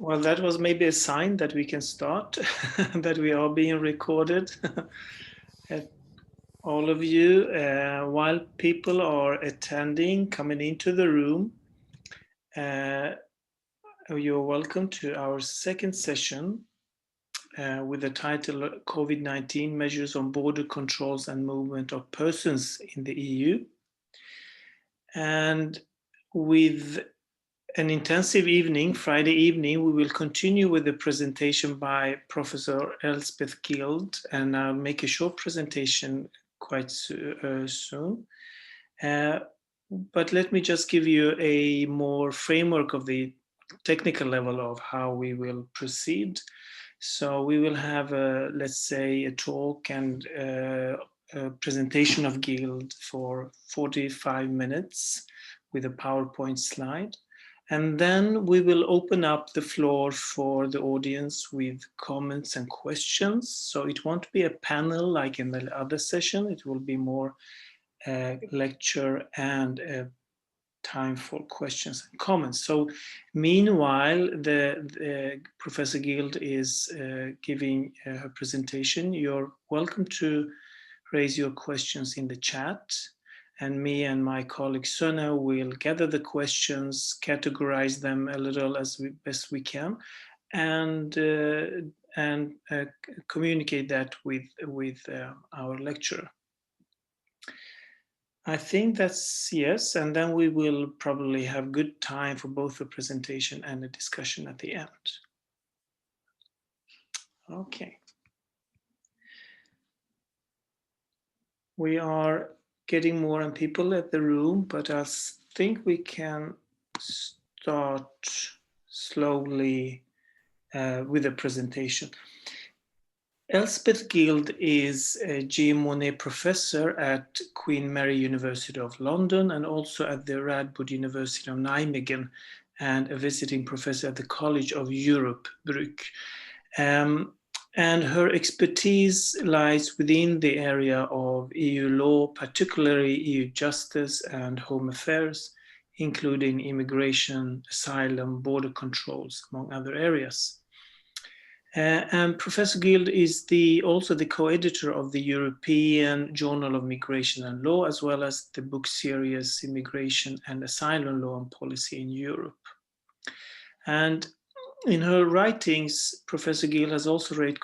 Well, that was maybe a sign that we can start, that we are being recorded. All of you, while people are attending, coming into the room, you're welcome to our second session with the title COVID-19 Measures on Border Controls and Movement of Persons in the EU. And with an intensive evening, Friday evening, we will continue with the presentation by Professor Elspeth Guild, and I'll make a short presentation quite soon. But let me just give you a more framework of the technical level of how we will proceed. So we will have, let's say, a talk and a presentation of Guild for 45 minutes with a PowerPoint slide. And then we will open up the floor for the audience with comments and questions. So it won't be a panel like in the other session. It will be more lecture and time for questions and comments. So meanwhile, the Professor Guild is giving her presentation. You're welcome to raise your questions in the chat. And me and my colleague Sona will gather the questions, categorize them a little as best we can, and communicate that with our lecturer. I think that's yes, and then we will probably have good time for both the presentation and the discussion at the end. Okay. We are getting more people at the room, but I think we can start slowly with the presentation. Elspeth Guild is a G. Monet professor at Queen Mary University of London and also at the Radboud University of Nijmegen, and a visiting professor at the College of Europe, Brugge. And her expertise lies within the area of EU law, particularly EU justice and home affairs, including immigration, asylum, border controls, among other areas. And Professor Guild is also the co-editor of the European Journal of Migration and Law, as well as the book series Immigration and Asylum Law and Policy in Europe. And in her writings, Professor Guild has also raised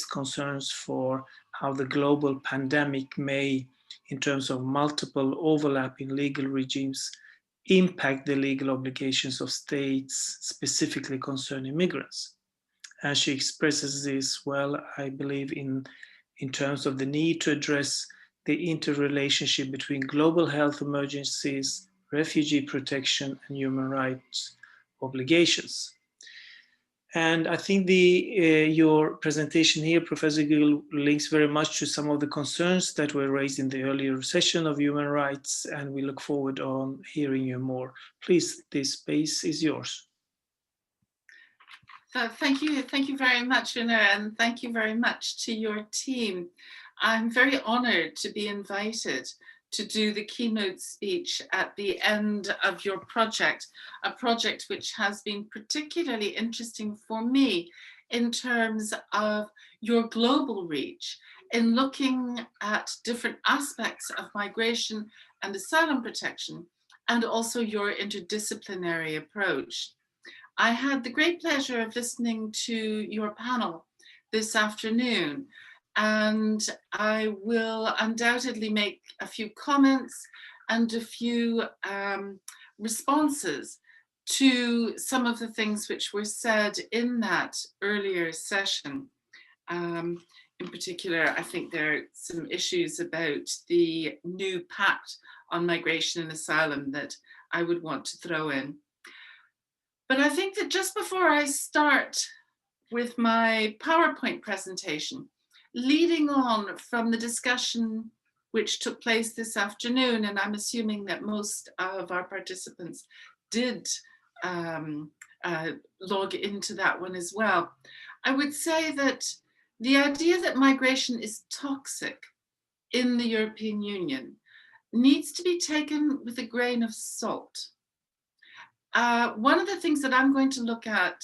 concerns for how the global pandemic may, in terms of multiple overlapping legal regimes, impact the legal obligations of states, specifically concerning migrants. And she expresses this well, I believe, in terms of the need to address the interrelationship between global health emergencies, refugee protection, and human rights obligations. And I think your presentation here, Professor Gill, links very much to some of the concerns that were raised in the earlier session of human rights, and we look forward on hearing you more. Please, this space is yours. Thank you very much, Una, and thank you very much to your team. I'm very honored to be invited to do the keynote speech at the end of your project, a project which has been particularly interesting for me in terms of your global reach, in looking at different aspects of migration and asylum protection, and also your interdisciplinary approach. I had the great pleasure of listening to your panel this afternoon, and I will undoubtedly make a few comments and a few responses to some of the things which were said in that earlier session. In particular, I think there are some issues about the new pact on migration and asylum that I would want to throw in. But I think that just before I start with my PowerPoint presentation, leading on from the discussion which took place this afternoon, and I'm assuming that most of our participants did log into that one as well, I would say that the idea that migration is toxic in the European Union needs to be taken with a grain of salt. One of the things that I'm going to look at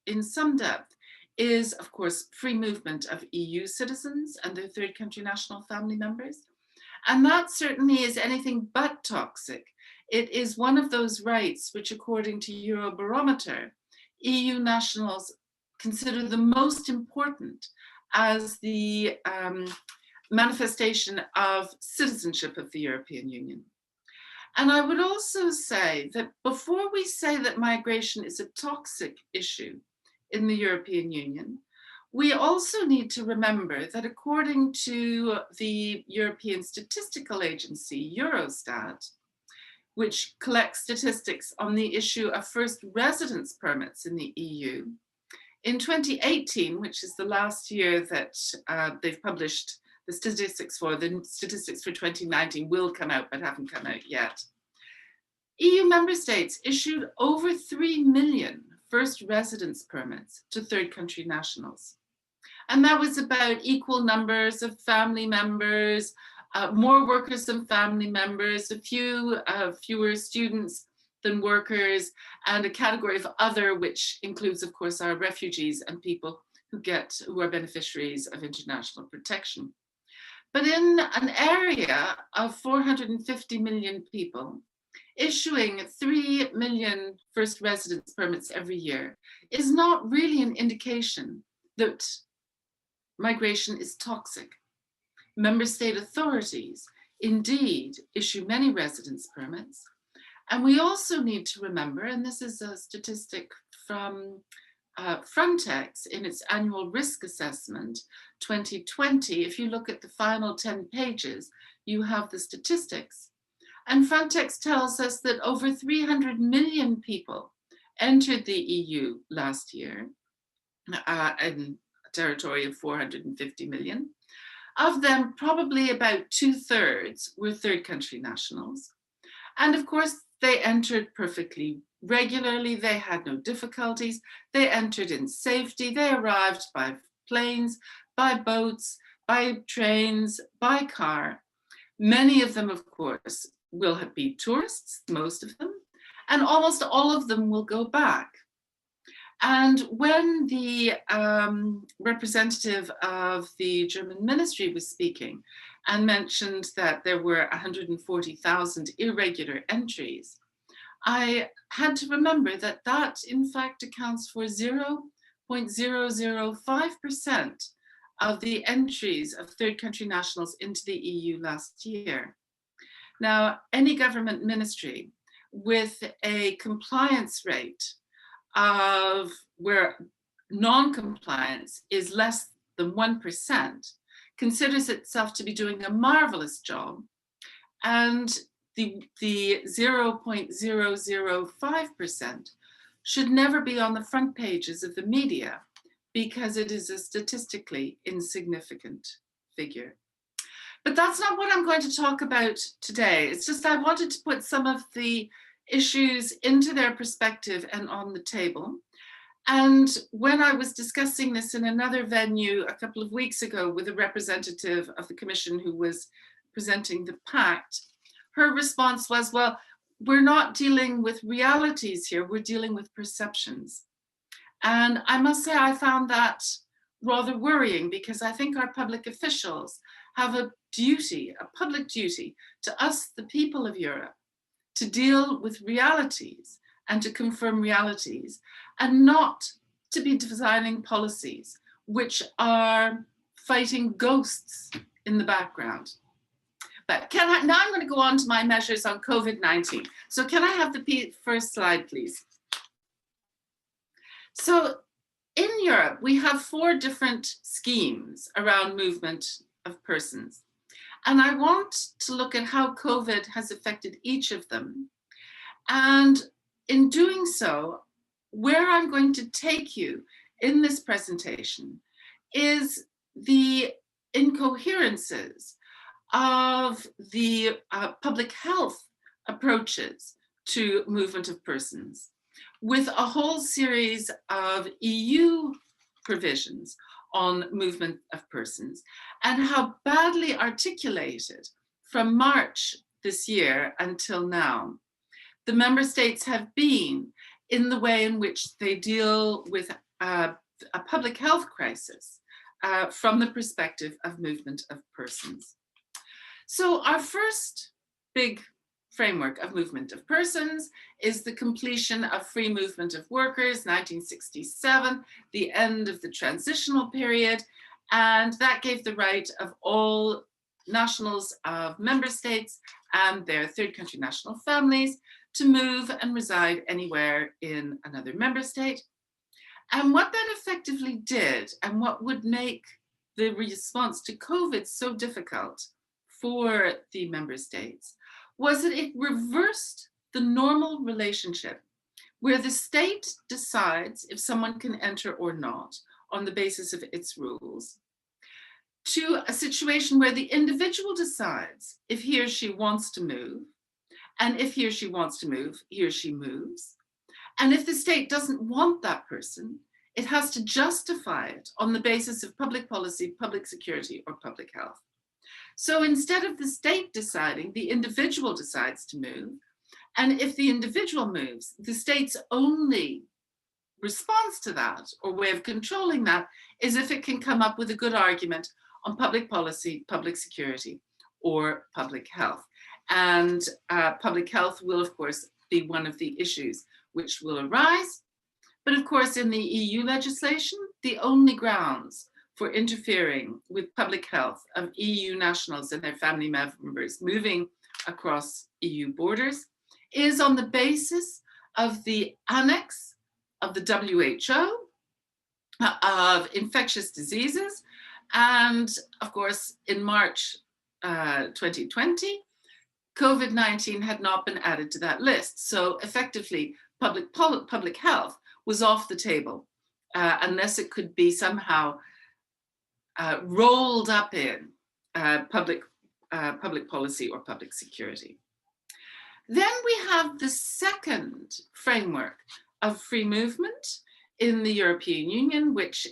in some depth is, of course, free movement of EU citizens and their third country national family members. And that certainly is anything but toxic. It is one of those rights which, according to Eurobarometer, EU nationals consider the most important as the manifestation of citizenship of the European Union. And I would also say that before we say that migration is a toxic issue in the European Union, we also need to remember that according to the European Statistical Agency, Eurostat, which collects statistics on the issue of first residence permits in the EU, in 2018, which is the last year that they've published the statistics for 2019 will come out, but haven't come out yet. EU member states issued over 3 million first residence permits to third country nationals. And that was about equal numbers of family members, more workers than family members, fewer students than workers, and a category of other, which includes, of course, our refugees and people who are beneficiaries of international protection. But in an area of 450 million people, issuing 3 million first residence permits every year is not really an indication that migration is toxic. Member state authorities indeed issue many residence permits. And we also need to remember, and this is a statistic from Frontex in its annual risk assessment 2020, if you look at the final 10 pages, you have the statistics. And Frontex tells us that over 300 million people entered the EU last year in a territory of 450 million. Of them, probably about 2/3 were third country nationals. And of course, they entered perfectly regularly. They had no difficulties. They entered in safety. They arrived by planes, by boats, by trains, by car. Many of them, of course, will be tourists, most of them, and almost all of them will go back. And when the representative of the German ministry was speaking and mentioned that there were 140,000 irregular entries, I had to remember that that in fact accounts for 0.005% of the entries of third country nationals into the EU last year. Now, any government ministry with a compliance rate of where non-compliance is less than 1% considers itself to be doing a marvelous job, and the 0.005% should never be on the front pages of the media because it is a statistically insignificant figure. But that's not what I'm going to talk about today. It's just I wanted to put some of the issues into their perspective and on the table. And when I was discussing this in another venue a couple of weeks ago with a representative of the Commission who was presenting the pact, her response was, well, we're not dealing with realities here, we're dealing with perceptions. And I must say I found that rather worrying because I think our public officials have a duty, a public duty to us, the people of Europe, to deal with realities and to confirm realities, and not to be designing policies which are fighting ghosts in the background. But now I'm going to go on to my measures on COVID-19. So can I have the first slide, please? So in Europe, we have 4 different schemes around movement of persons. And I want to look at how COVID has affected each of them. And in doing so, where I'm going to take you in this presentation is the incoherences of the public health approaches to movement of persons, with a whole series of EU provisions on movement of persons, and how badly articulated from March this year until now the member states have been in the way in which they deal with a public health crisis from the perspective of movement of persons. So our first big framework of movement of persons is the completion of free movement of workers, 1967, the end of the transitional period, and that gave the right of all nationals of member states and their third country national families to move and reside anywhere in another member state. And what that effectively did, and what would make the response to COVID so difficult for the member states, was that it reversed the normal relationship where the state decides if someone can enter or not on the basis of its rules, to a situation where the individual decides if he or she wants to move, and if he or she wants to move, he or she moves. And if the state doesn't want that person, it has to justify it on the basis of public policy, public security, or public health. So instead of the state deciding, the individual decides to move. And if the individual moves, the state's only response to that, or way of controlling that, is if it can come up with a good argument on public policy, public security, or public health. And public health will, of course, be one of the issues which will arise. But of course, in the EU legislation, the only grounds for interfering with public health of EU nationals and their family members moving across EU borders is on the basis of the annex of the WHO of infectious diseases. And of course, in March 2020, COVID-19 had not been added to that list. So effectively, public health was off the table unless it could be somehow rolled up in public policy or public security. Then we have the second framework of free movement in the European Union, which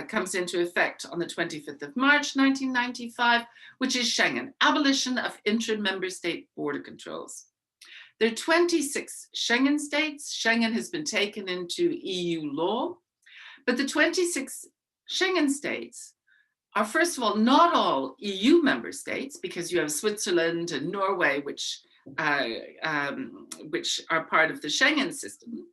comes into effect on the 25th of March, 1995, which is Schengen, abolition of intra-member state border controls. There are 26 Schengen states. Schengen has been taken into EU law, but the 26 Schengen states are, first of all, not all EU member states, because you have Switzerland and Norway, which are part of the Schengen system.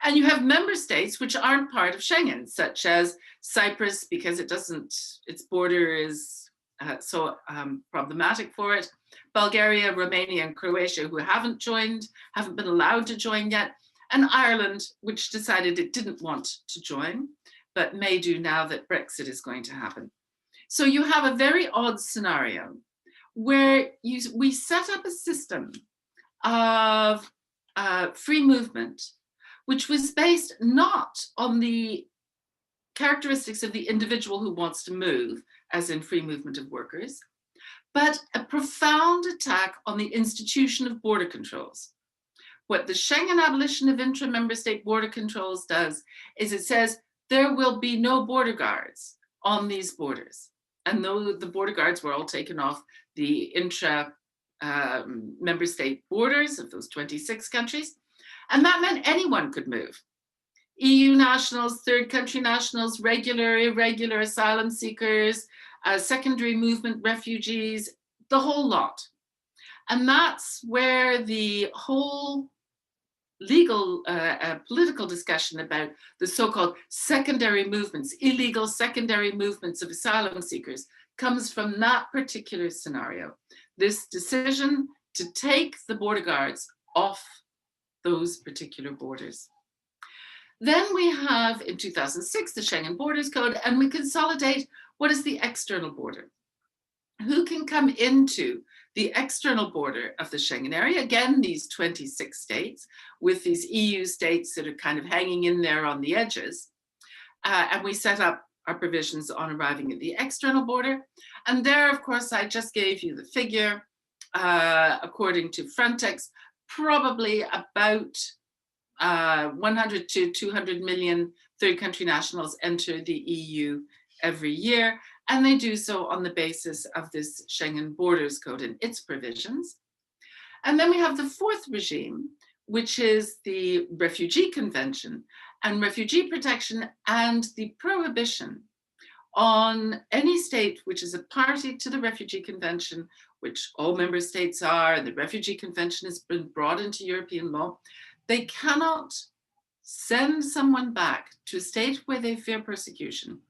And you have member states which aren't part of Schengen, such as Cyprus, because its border is so problematic for it. Bulgaria, Romania, and Croatia, who haven't been allowed to join yet. And Ireland, which decided it didn't want to join, but may do now that Brexit is going to happen. So you have a very odd scenario where we set up a system of free movement, which was based not on the characteristics of the individual who wants to move, as in free movement of workers, but a profound attack on the institution of border controls. What the Schengen abolition of intra-member state border controls does is it says there will be no border guards on these borders. And though the border guards were all taken off the intra-member state borders of those 26 countries, and that meant anyone could move. EU nationals, third country nationals, regular, irregular asylum seekers, secondary movement refugees, the whole lot. And that's where the whole legal, political discussion about the so-called secondary movements, illegal secondary movements of asylum seekers, comes from that particular scenario. This decision to take the border guards off those particular borders. Then we have, in 2006, the Schengen Borders Code, and we consolidate what is the external border. Who can come into the external border of the Schengen area? Again, these 26 states, with these EU states that are kind of hanging in there on the edges. And we set up our provisions on arriving at the external border. And there, of course, I just gave you the figure. According to Frontex, probably about 100 to 200 million third country nationals enter the EU every year, and they do so on the basis of this Schengen Borders Code and its provisions. And then we have the fourth regime, which is the Refugee Convention and refugee protection and the prohibition on any state which is a party to the Refugee Convention, which all member states are, the Refugee Convention has been brought into European law. They cannot send someone back to a state where they fear persecution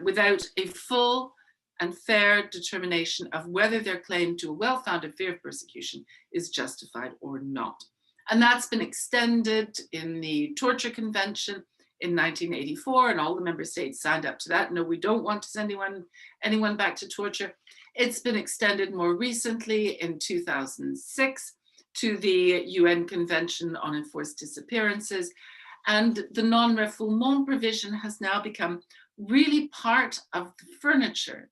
without a full and fair determination of whether their claim to a well-founded fear of persecution is justified or not. And that's been extended in the Torture Convention in 1984, and all the member states signed up to that. No, we don't want to send anyone back to torture. It's been extended more recently in 2006 to the UN Convention on Enforced Disappearances. And the non-refoulement provision has now become really part of the furniture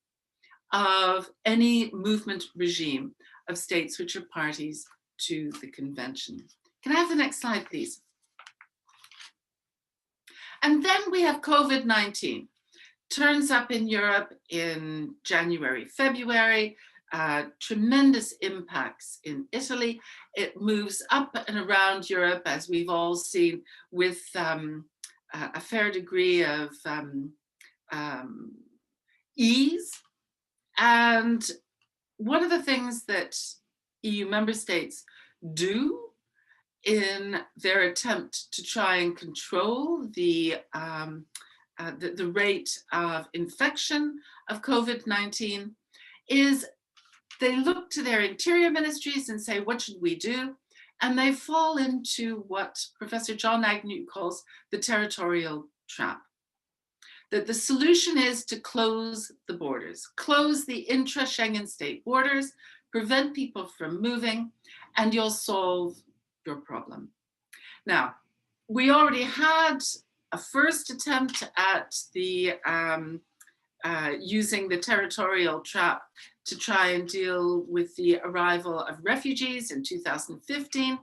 of any movement regime of states which are parties to the convention. Can I have the next slide, please? And then we have COVID-19. Turns up in Europe in January, February, tremendous impacts in Italy. It moves up and around Europe, as we've all seen, with a fair degree of ease. And one of the things that EU member states do in their attempt to try and control the rate of infection of COVID-19 is they look to their interior ministries and say, what should we do? And they fall into what Professor John Agnew calls the territorial trap. That the solution is to close the borders, close the intra-Schengen state borders, prevent people from moving, and you'll solve your problem. Now, we already had a first attempt at the using the territorial trap to try and deal with the arrival of refugees in 2015.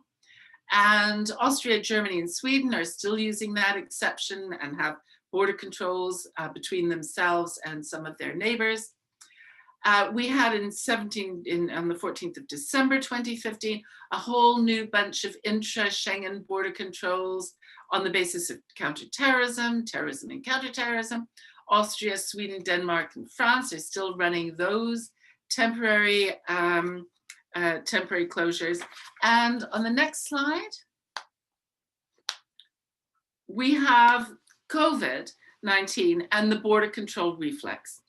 And Austria, Germany, and Sweden are still using that exception and have border controls between themselves and some of their neighbors. We had on the 14th of December 2015, a whole new bunch of intra-Schengen border controls on the basis of counterterrorism, terrorism and counterterrorism. Austria, Sweden, Denmark, and France are still running those temporary closures. And on the next slide, we have COVID-19 and the border control reflex.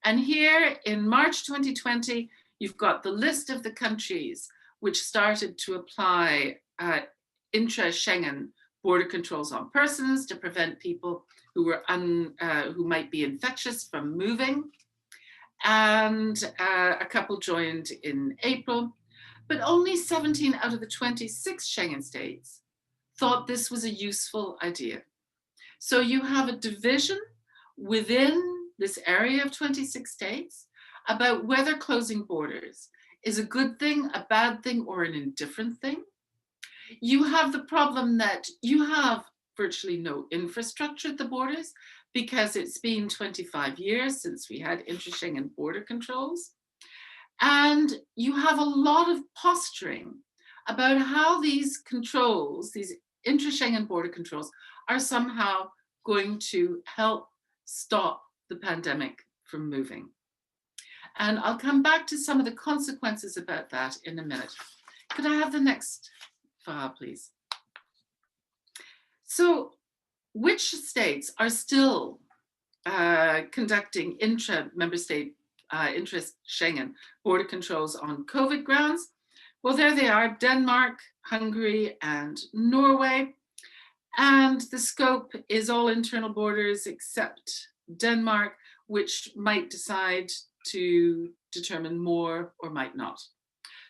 And here in March 2020, you've got the list of the countries which started to apply intra-Schengen border controls on persons to prevent people who might be infectious from moving. And a couple joined in April, but only 17 out of the 26 Schengen states thought this was a useful idea. So you have a division within this area of 26 states about whether closing borders is a good thing, a bad thing, or an indifferent thing. You have the problem that you have virtually no infrastructure at the borders because it's been 25 years since we had intra-Schengen border controls. And you have a lot of posturing about how these controls, these intra-Schengen border controls, are somehow going to help stop the pandemic from moving. And I'll come back to some of the consequences about that in a minute. Could I have the next file, please? So, which states are still conducting intra-member state, intra-Schengen border controls on COVID grounds? Well, there they are, Denmark, Hungary, and Norway. And the scope is all internal borders except Denmark, which might decide to determine more or might not.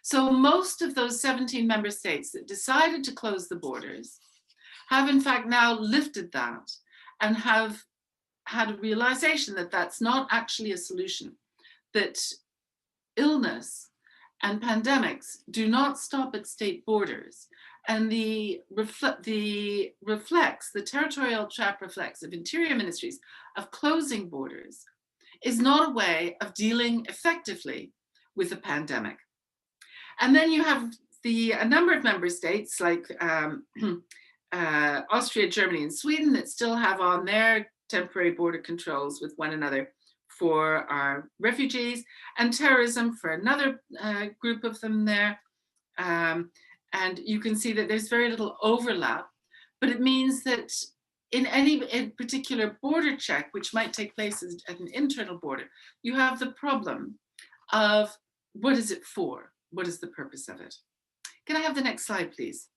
So most of those 17 member states that decided to close the borders have in fact now lifted that and have had a realization that that's not actually a solution, that illness and pandemics do not stop at state borders. And the territorial trap reflex of interior ministries of closing borders is not a way of dealing effectively with the pandemic. And then you have a number of member states like Austria, Germany, and Sweden that still have on their temporary border controls with one another for our refugees, and terrorism for another group of them there. And you can see that there's very little overlap, but it means that in any particular border check, which might take place at an internal border, you have the problem of what is it for? What is the purpose of it? Can I have the next slide, please?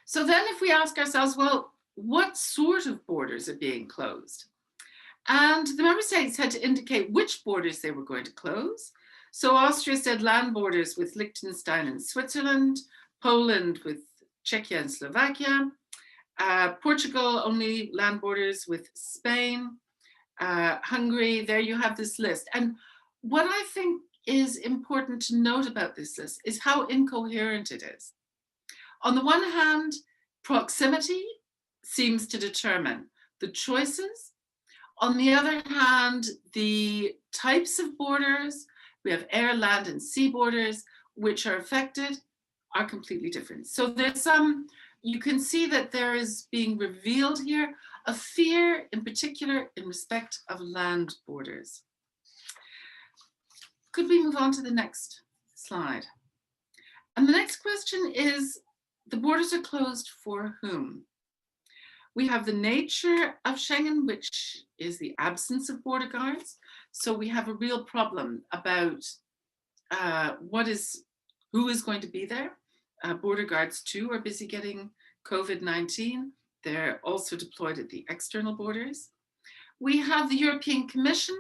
So then if we ask ourselves, well, what sort of borders are being closed? And the member states had to indicate which borders they were going to close. So Austria said land borders with Liechtenstein and Switzerland, Poland with Czechia and Slovakia, Portugal only land borders with Spain, Hungary. There you have this list. And what I think is important to note about this list is how incoherent it is. On the one hand, proximity seems to determine the choices. On the other hand, the types of borders, we have air, land, and sea borders, which are affected, are completely different. So there's some, you can see that there is being revealed here a fear in particular in respect of land borders. Could we move on to the next slide? And the next question is, the borders are closed for whom? We have the nature of Schengen, which is the absence of border guards. So we have a real problem about who is going to be there. Border guards too are busy getting COVID-19. They're also deployed at the external borders. We have the European Commission,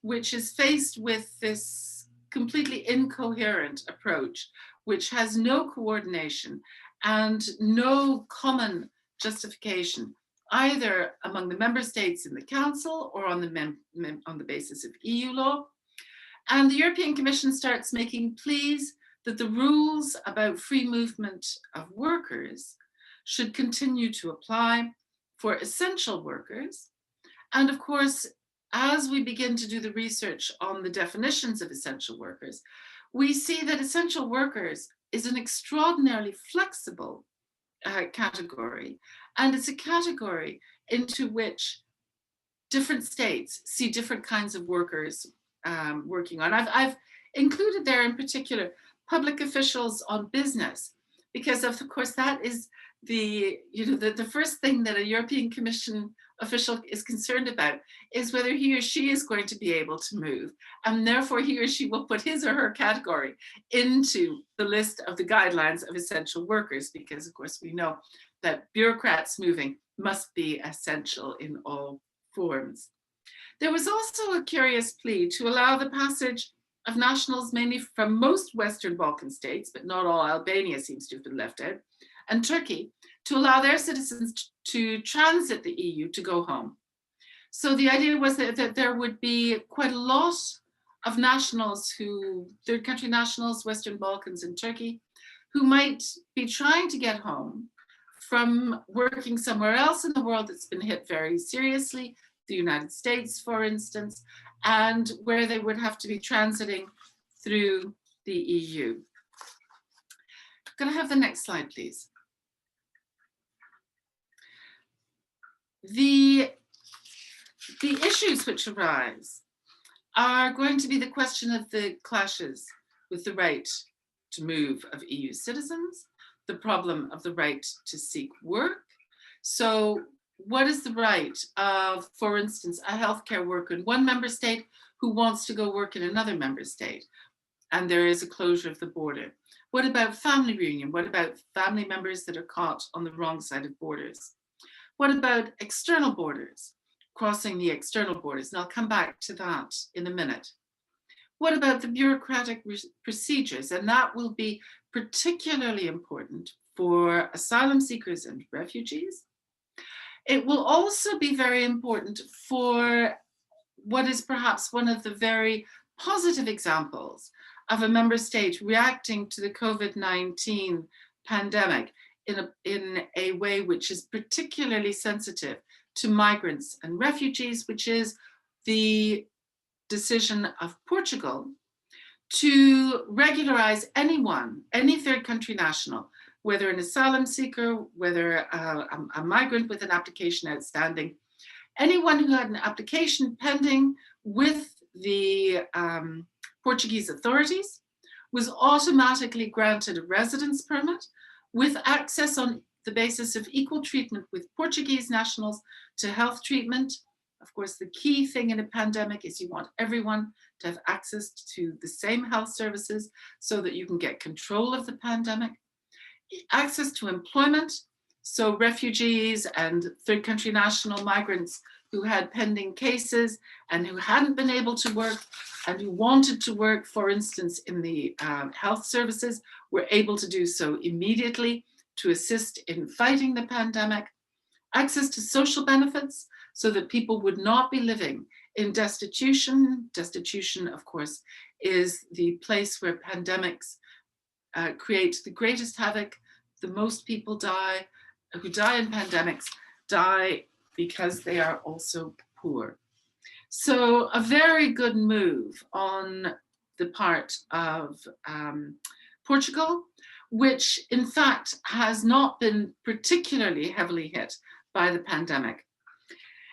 which is faced with this completely incoherent approach, which has no coordination and no common justification, either among the member states in the council or on the basis of EU law. And the European Commission starts making pleas that the rules about free movement of workers should continue to apply for essential workers. And of course, as we begin to do the research on the definitions of essential workers, we see that essential workers is an extraordinarily flexible category. And it's a category into which different states see different kinds of workers working on. I've included there in particular public officials on business, because of course that is the first thing that a European Commission official is concerned about is whether he or she is going to be able to move, and therefore he or she will put his or her category into the list of the guidelines of essential workers, because of course we know that bureaucrats moving must be essential in all forms. There was also a curious plea to allow the passage of nationals mainly from most Western Balkan states, but not all. Albania seems to have been left out, and Turkey, to allow their citizens to transit the EU to go home. So the idea was that there would be quite a lot of nationals third country nationals, Western Balkans and Turkey, who might be trying to get home from working somewhere else in the world that's been hit very seriously, the United States, for instance, and where they would have to be transiting through the EU. Can I have the next slide, please? The issues which arise are going to be the question of the clashes with the right to move of EU citizens, the problem of the right to seek work. So what is the right of, for instance, a healthcare worker in one member state who wants to go work in another member state, and there is a closure of the border? What about family reunion? What about family members that are caught on the wrong side of borders? What about external borders, crossing the external borders? And I'll come back to that in a minute. What about the bureaucratic procedures? And that will be particularly important for asylum seekers and refugees. It will also be very important for what is perhaps one of the very positive examples of a member state reacting to the COVID-19 pandemic in a way which is particularly sensitive to migrants and refugees, which is the decision of Portugal to regularize anyone, any third country national, whether an asylum seeker, whether a migrant with an application outstanding, anyone who had an application pending with the Portuguese authorities was automatically granted a residence permit with access on the basis of equal treatment with Portuguese nationals to health treatment. Of course, the key thing in a pandemic is you want everyone to have access to the same health services so that you can get control of the pandemic. Access to employment, so refugees and third country national migrants who had pending cases and who hadn't been able to work and who wanted to work, for instance, in the health services, were able to do so immediately to assist in fighting the pandemic. Access to social benefits, so that people would not be living in destitution. Destitution, of course, is the place where pandemics create the greatest havoc. The most people who die in pandemics die because they are also poor. So a very good move on the part of Portugal, which in fact has not been particularly heavily hit by the pandemic.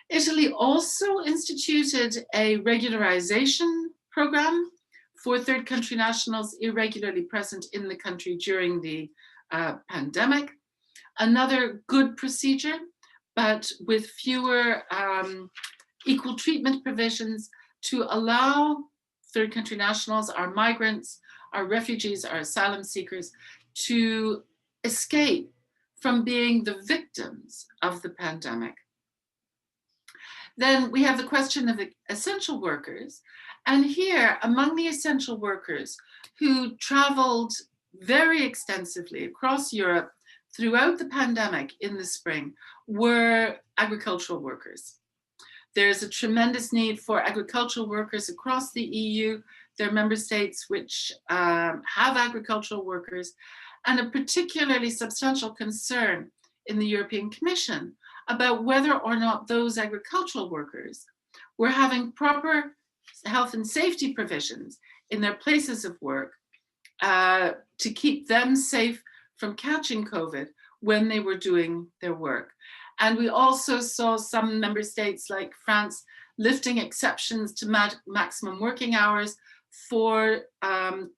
Italy also instituted a regularization program for third country nationals irregularly present in the country during the pandemic. Another good procedure, but with fewer equal treatment provisions to allow third country nationals, our migrants, our refugees, our asylum seekers to escape from being the victims of the pandemic. Then we have the question of essential workers. And here, among the essential workers who traveled very extensively across Europe throughout the pandemic in the spring were agricultural workers. There's a tremendous need for agricultural workers across the EU. There are member states which have agricultural workers, and a particularly substantial concern in the European Commission about whether or not those agricultural workers were having proper health and safety provisions in their places of work to keep them safe from catching COVID when they were doing their work. And we also saw some member states like France lifting exceptions to maximum working hours for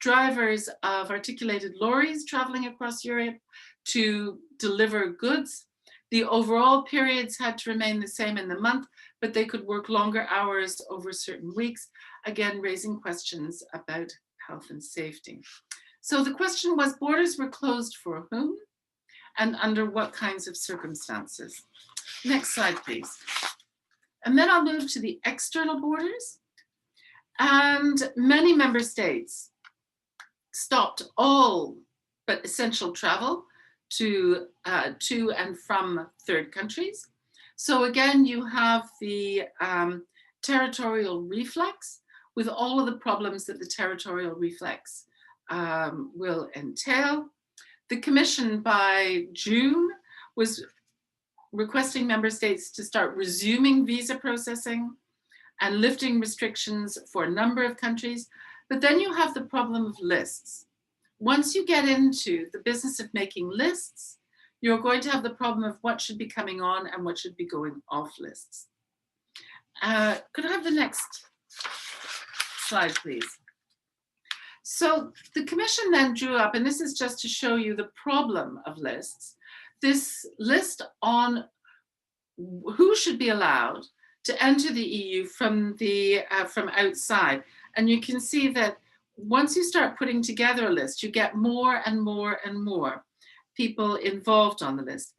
drivers of articulated lorries traveling across Europe to deliver goods. The overall periods had to remain the same in the month, but they could work longer hours over certain weeks, again, raising questions about health and safety. So the question was, borders were closed for whom and under what kinds of circumstances? Next slide, please. And then I'll move to the external borders. And many member states stopped all but essential travel to and from third countries. So again, you have the territorial reflex with all of the problems that the territorial reflex will entail. The Commission by June was requesting member states to start resuming visa processing and lifting restrictions for a number of countries. But then you have the problem of lists. Once you get into the business of making lists, you're going to have the problem of what should be coming on and what should be going off lists. Could I have the next slide, please? So the Commission then drew up, and this is just to show you the problem of lists, this list on who should be allowed to enter the EU from outside. And you can see that once you start putting together a list, you get more and more and more people involved on the list.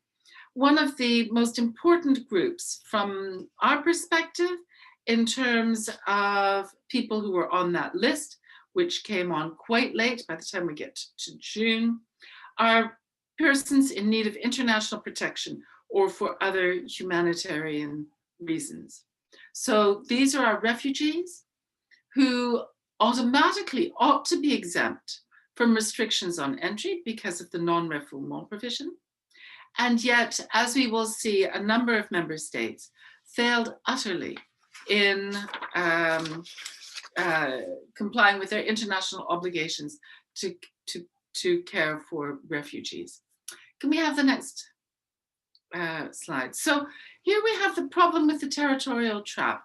One of the most important groups from our perspective in terms of people who were on that list, which came on quite late by the time we get to June, are persons in need of international protection or for other humanitarian reasons. So these are our refugees who automatically ought to be exempt from restrictions on entry because of the non-refoulement provision. And yet, as we will see, a number of member states failed utterly in complying with their international obligations to care for refugees. Can we have the next slide? So here we have the problem with the territorial trap.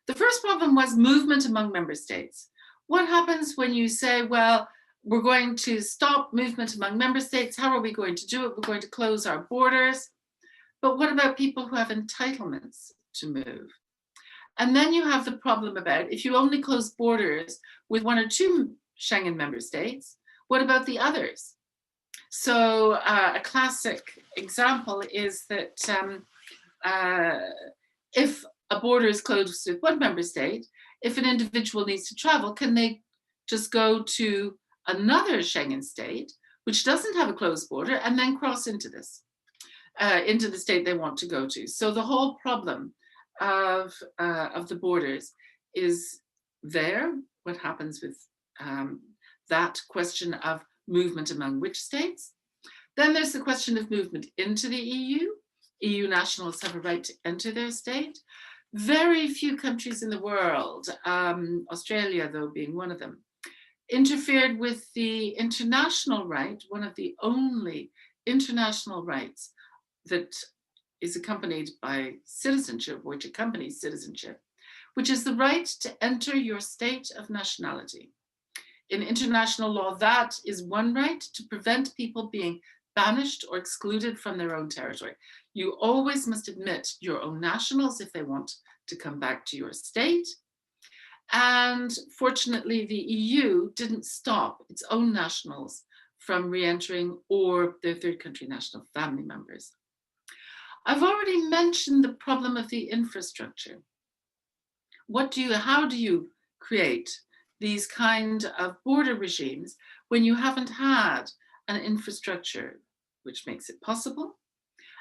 The first problem was movement among member states. What happens when you say, well, we're going to stop movement among member states? How are we going to do it? We're going to close our borders. But what about people who have entitlements to move? And then you have the problem about if you only close borders with 1 or 2 Schengen member states, what about the others? So a classic example is that if a border is closed with 1 member state, if an individual needs to travel, can they just go to another Schengen state, which doesn't have a closed border, and then cross into this, into the state they want to go to? So the whole problem of the borders is there. What happens with that question of movement among which states? Then there's the question of movement into the EU. EU nationals have a right to enter their state. Very few countries in the world, Australia though being one of them, interfered with the international right, one of the only international rights that is accompanied by citizenship, which accompanies citizenship, which is the right to enter your state of nationality. In international law, that is one right, to prevent people being banished or excluded from their own territory. You always must admit your own nationals if they want to come back to your state. And fortunately, the EU didn't stop its own nationals from re-entering or their third country national family members. I've already mentioned the problem of the infrastructure. How do you create these kind of border regimes when you haven't had an infrastructure which makes it possible?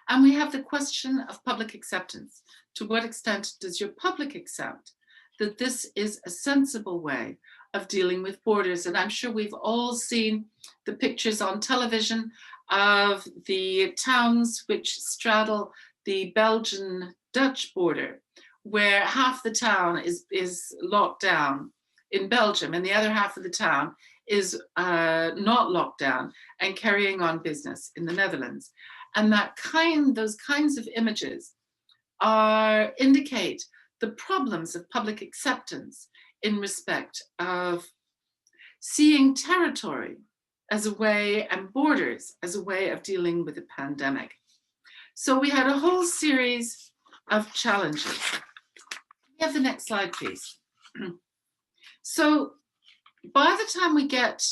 And we have the question of public acceptance. To what extent does your public accept that this is a sensible way of dealing with borders? And I'm sure we've all seen the pictures on television of the towns which straddle the Belgian-Dutch border, where half the town is locked down in Belgium and the other half of the town is not locked down and carrying on business in the Netherlands. And those kinds of images indicate the problems of public acceptance in respect of seeing territory as a way and borders as a way of dealing with a pandemic. So we had a whole series of challenges. We have the next slide, please. So by the time we get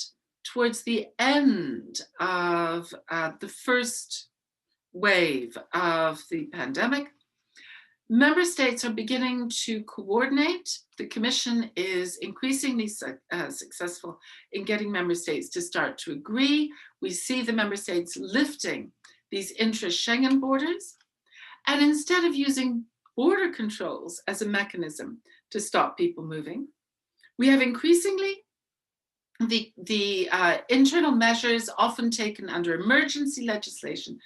towards the end of the first wave of the pandemic, member states are beginning to coordinate. The Commission is increasingly successful in getting member states to start to agree. We see the member states lifting these intra-Schengen borders. And instead of using border controls as a mechanism to stop people moving, we have increasingly the internal measures often taken under emergency legislation,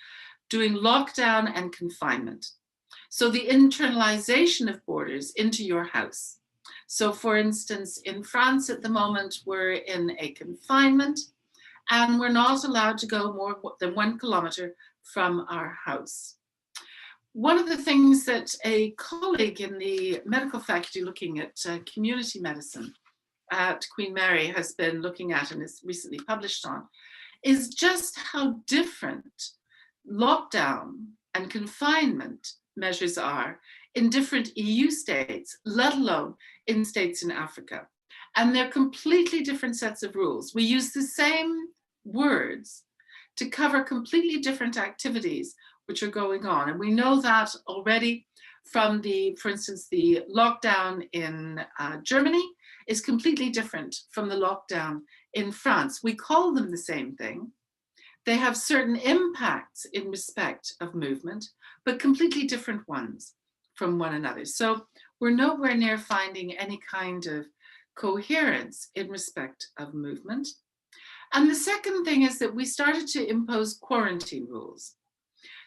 doing lockdown and confinement. So the internalization of borders into your house. So for instance, in France at the moment, we're in a confinement and we're not allowed to go more than 1 kilometer from our house. One of the things that a colleague in the medical faculty looking at community medicine at Queen Mary has been looking at and is recently published on is just how different lockdown and confinement measures are in different EU states, let alone in states in Africa. And they're completely different sets of rules. We use the same words to cover completely different activities which are going on. And we know that already from for instance, the lockdown in Germany is completely different from the lockdown in France. We call them the same thing. They have certain impacts in respect of movement, but completely different ones from one another. So we're nowhere near finding any kind of coherence in respect of movement. And the second thing is that we started to impose quarantine rules.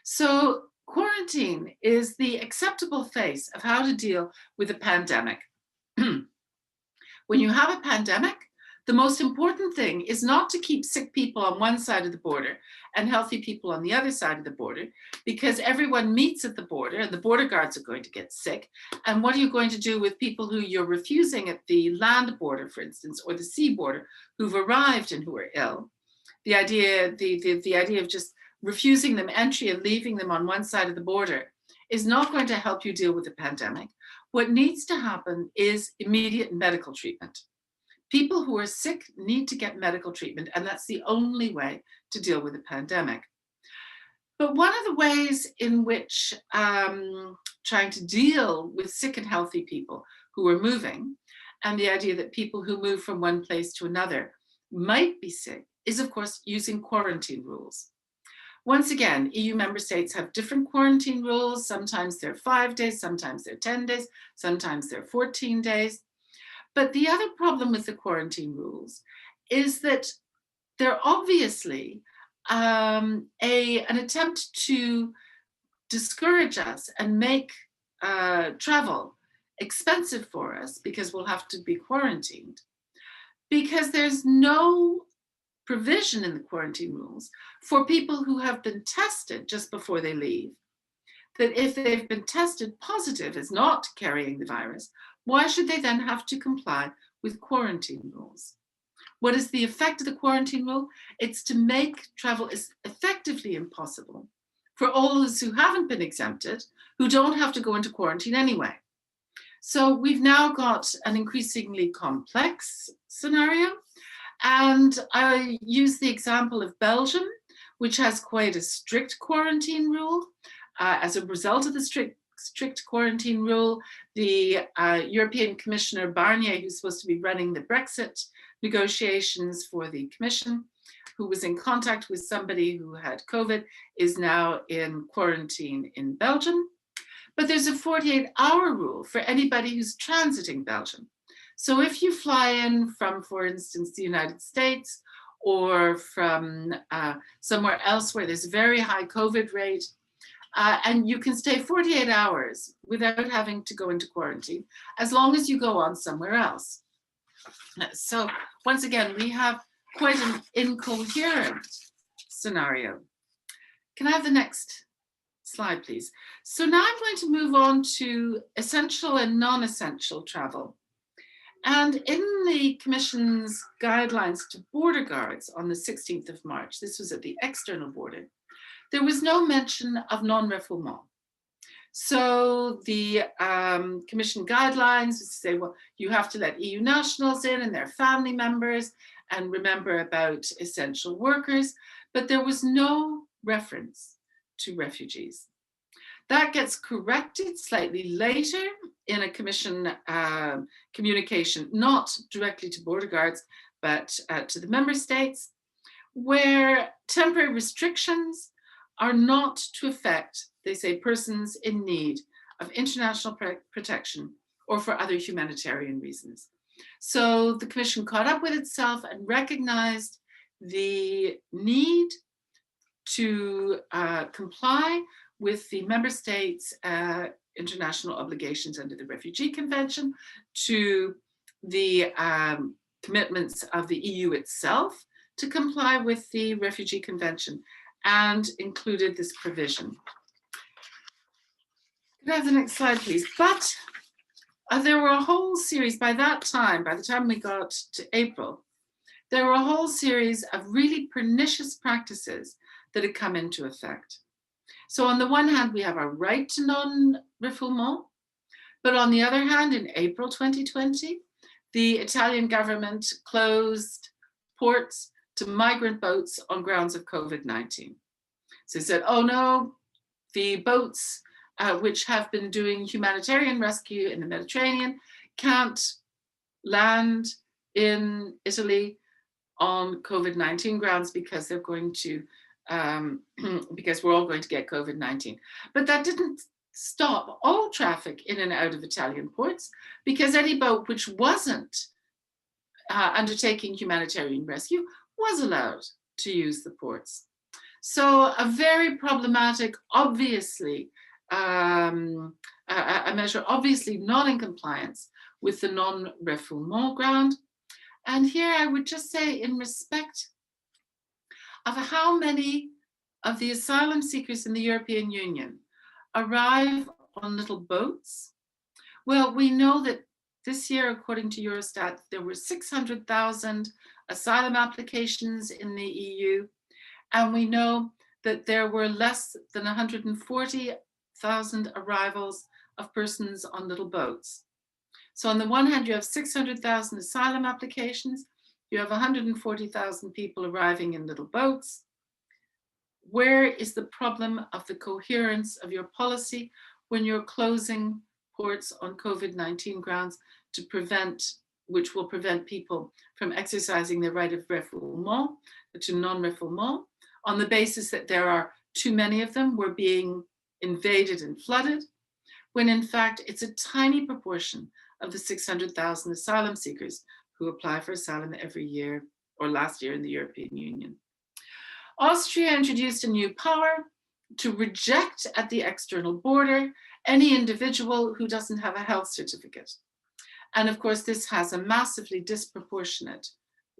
So quarantine is the acceptable face of how to deal with a pandemic. When you have a pandemic, the most important thing is not to keep sick people on one side of the border and healthy people on the other side of the border, because everyone meets at the border and the border guards are going to get sick. And what are you going to do with people who you're refusing at the land border, for instance, or the sea border, who've arrived and who are ill? The idea of just refusing them entry and leaving them on one side of the border is not going to help you deal with the pandemic. What needs to happen is immediate medical treatment. People who are sick need to get medical treatment, and that's the only way to deal with the pandemic. But one of the ways in which trying to deal with sick and healthy people who are moving, and the idea that people who move from one place to another might be sick, is of course using quarantine rules. Once again, EU member states have different quarantine rules. Sometimes they're 5 days, sometimes they're 10 days, sometimes they're 14 days. But the other problem with the quarantine rules is that they're obviously an attempt to discourage us and make travel expensive for us, because we'll have to be quarantined, because there's no provision in the quarantine rules for people who have been tested just before they leave, that if they've been tested positive as not carrying the virus, why should they then have to comply with quarantine rules? What is the effect of the quarantine rule? It's to make travel as effectively impossible for all those who haven't been exempted, who don't have to go into quarantine anyway. So we've now got an increasingly complex scenario. And I use the example of Belgium, which has quite a strict quarantine rule. As a result of the strict quarantine rule, the European Commissioner Barnier, who's supposed to be running the Brexit negotiations for the Commission, who was in contact with somebody who had COVID, is now in quarantine in Belgium. But there's a 48-hour rule for anybody who's transiting Belgium. So if you fly in from, for instance, the United States, or from somewhere else where there's a very high COVID rate, and you can stay 48 hours without having to go into quarantine, as long as you go on somewhere else. So once again, we have quite an incoherent scenario. Can I have the next slide, please? So now I'm going to move on to essential and non-essential travel. And in the Commission's guidelines to border guards on the 16th of March, this was at the external border, there was no mention of non-refoulement. So the Commission guidelines say, well, you have to let EU nationals in and their family members, and remember about essential workers, but there was no reference to refugees. That gets corrected slightly later in a Commission communication, not directly to border guards, but to the member states, where temporary restrictions are not to affect, they say, persons in need of international protection or for other humanitarian reasons. So the Commission caught up with itself and recognized the need to comply with the member states' international obligations under the Refugee Convention, to the commitments of the EU itself to comply with the Refugee Convention, and included this provision. Could I have the next slide, please? But there were a whole series, by the time we got to April, there were a whole series of really pernicious practices that had come into effect. So on the one hand, we have a right to non-refoulement, but on the other hand, in April 2020, the Italian government closed ports to migrant boats on grounds of COVID-19. So they said, oh no, the boats which have been doing humanitarian rescue in the Mediterranean can't land in Italy on COVID-19 grounds because they're going to, because we're all going to get COVID-19. But that didn't stop all traffic in and out of Italian ports, because any boat which wasn't undertaking humanitarian rescue was allowed to use the ports. So a very problematic, obviously, a measure obviously not in compliance with the non-refoulement ground. And here I would just say, in respect of how many of the asylum seekers in the European Union arrive on little boats, well, we know that this year, according to Eurostat, there were 600,000 asylum applications in the EU, and we know that there were less than 140,000 arrivals of persons on little boats. So on the one hand, you have 600,000 asylum applications, you have 140,000 people arriving in little boats. Where is the problem of the coherence of your policy when you're closing ports on COVID-19 grounds to prevent, which will prevent people from exercising their right of refoulement to non-refoulement on the basis that there are too many of them, we're being invaded and flooded, when in fact it's a tiny proportion of the 600,000 asylum seekers who apply for asylum every year or last year in the European Union. Austria introduced a new power to reject at the external border any individual who doesn't have a health certificate. And of course, this has a massively disproportionate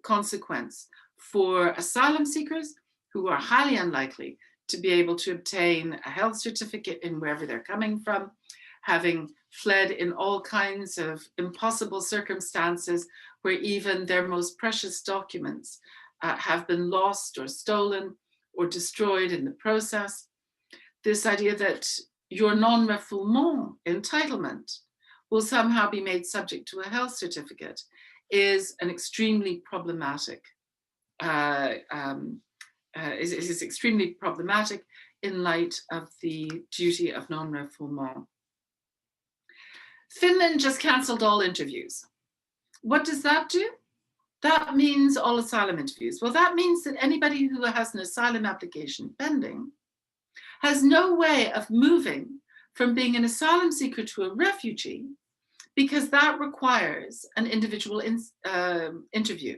consequence for asylum seekers who are highly unlikely to be able to obtain a health certificate in wherever they're coming from, having fled in all kinds of impossible circumstances where even their most precious documents have been lost or stolen or destroyed in the process. This idea that your non-refoulement entitlement will somehow be made subject to a health certificate is an extremely problematic, is extremely problematic in light of the duty of non-refoulement. Finland just cancelled all interviews. What does that do? That means all asylum interviews. Well, that means that anybody who has an asylum application pending has no way of moving from being an asylum seeker to a refugee, because that requires an individual interview.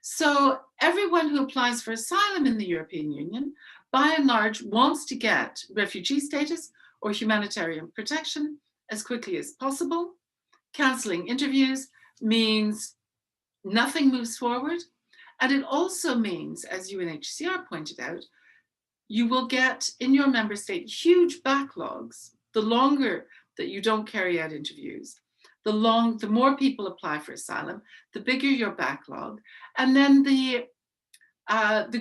So everyone who applies for asylum in the European Union, by and large, wants to get refugee status or humanitarian protection as quickly as possible. Cancelling interviews means nothing moves forward. And it also means, as UNHCR pointed out, you will get in your member state huge backlogs the longer that you don't carry out interviews. The more people apply for asylum, the bigger your backlog. And then the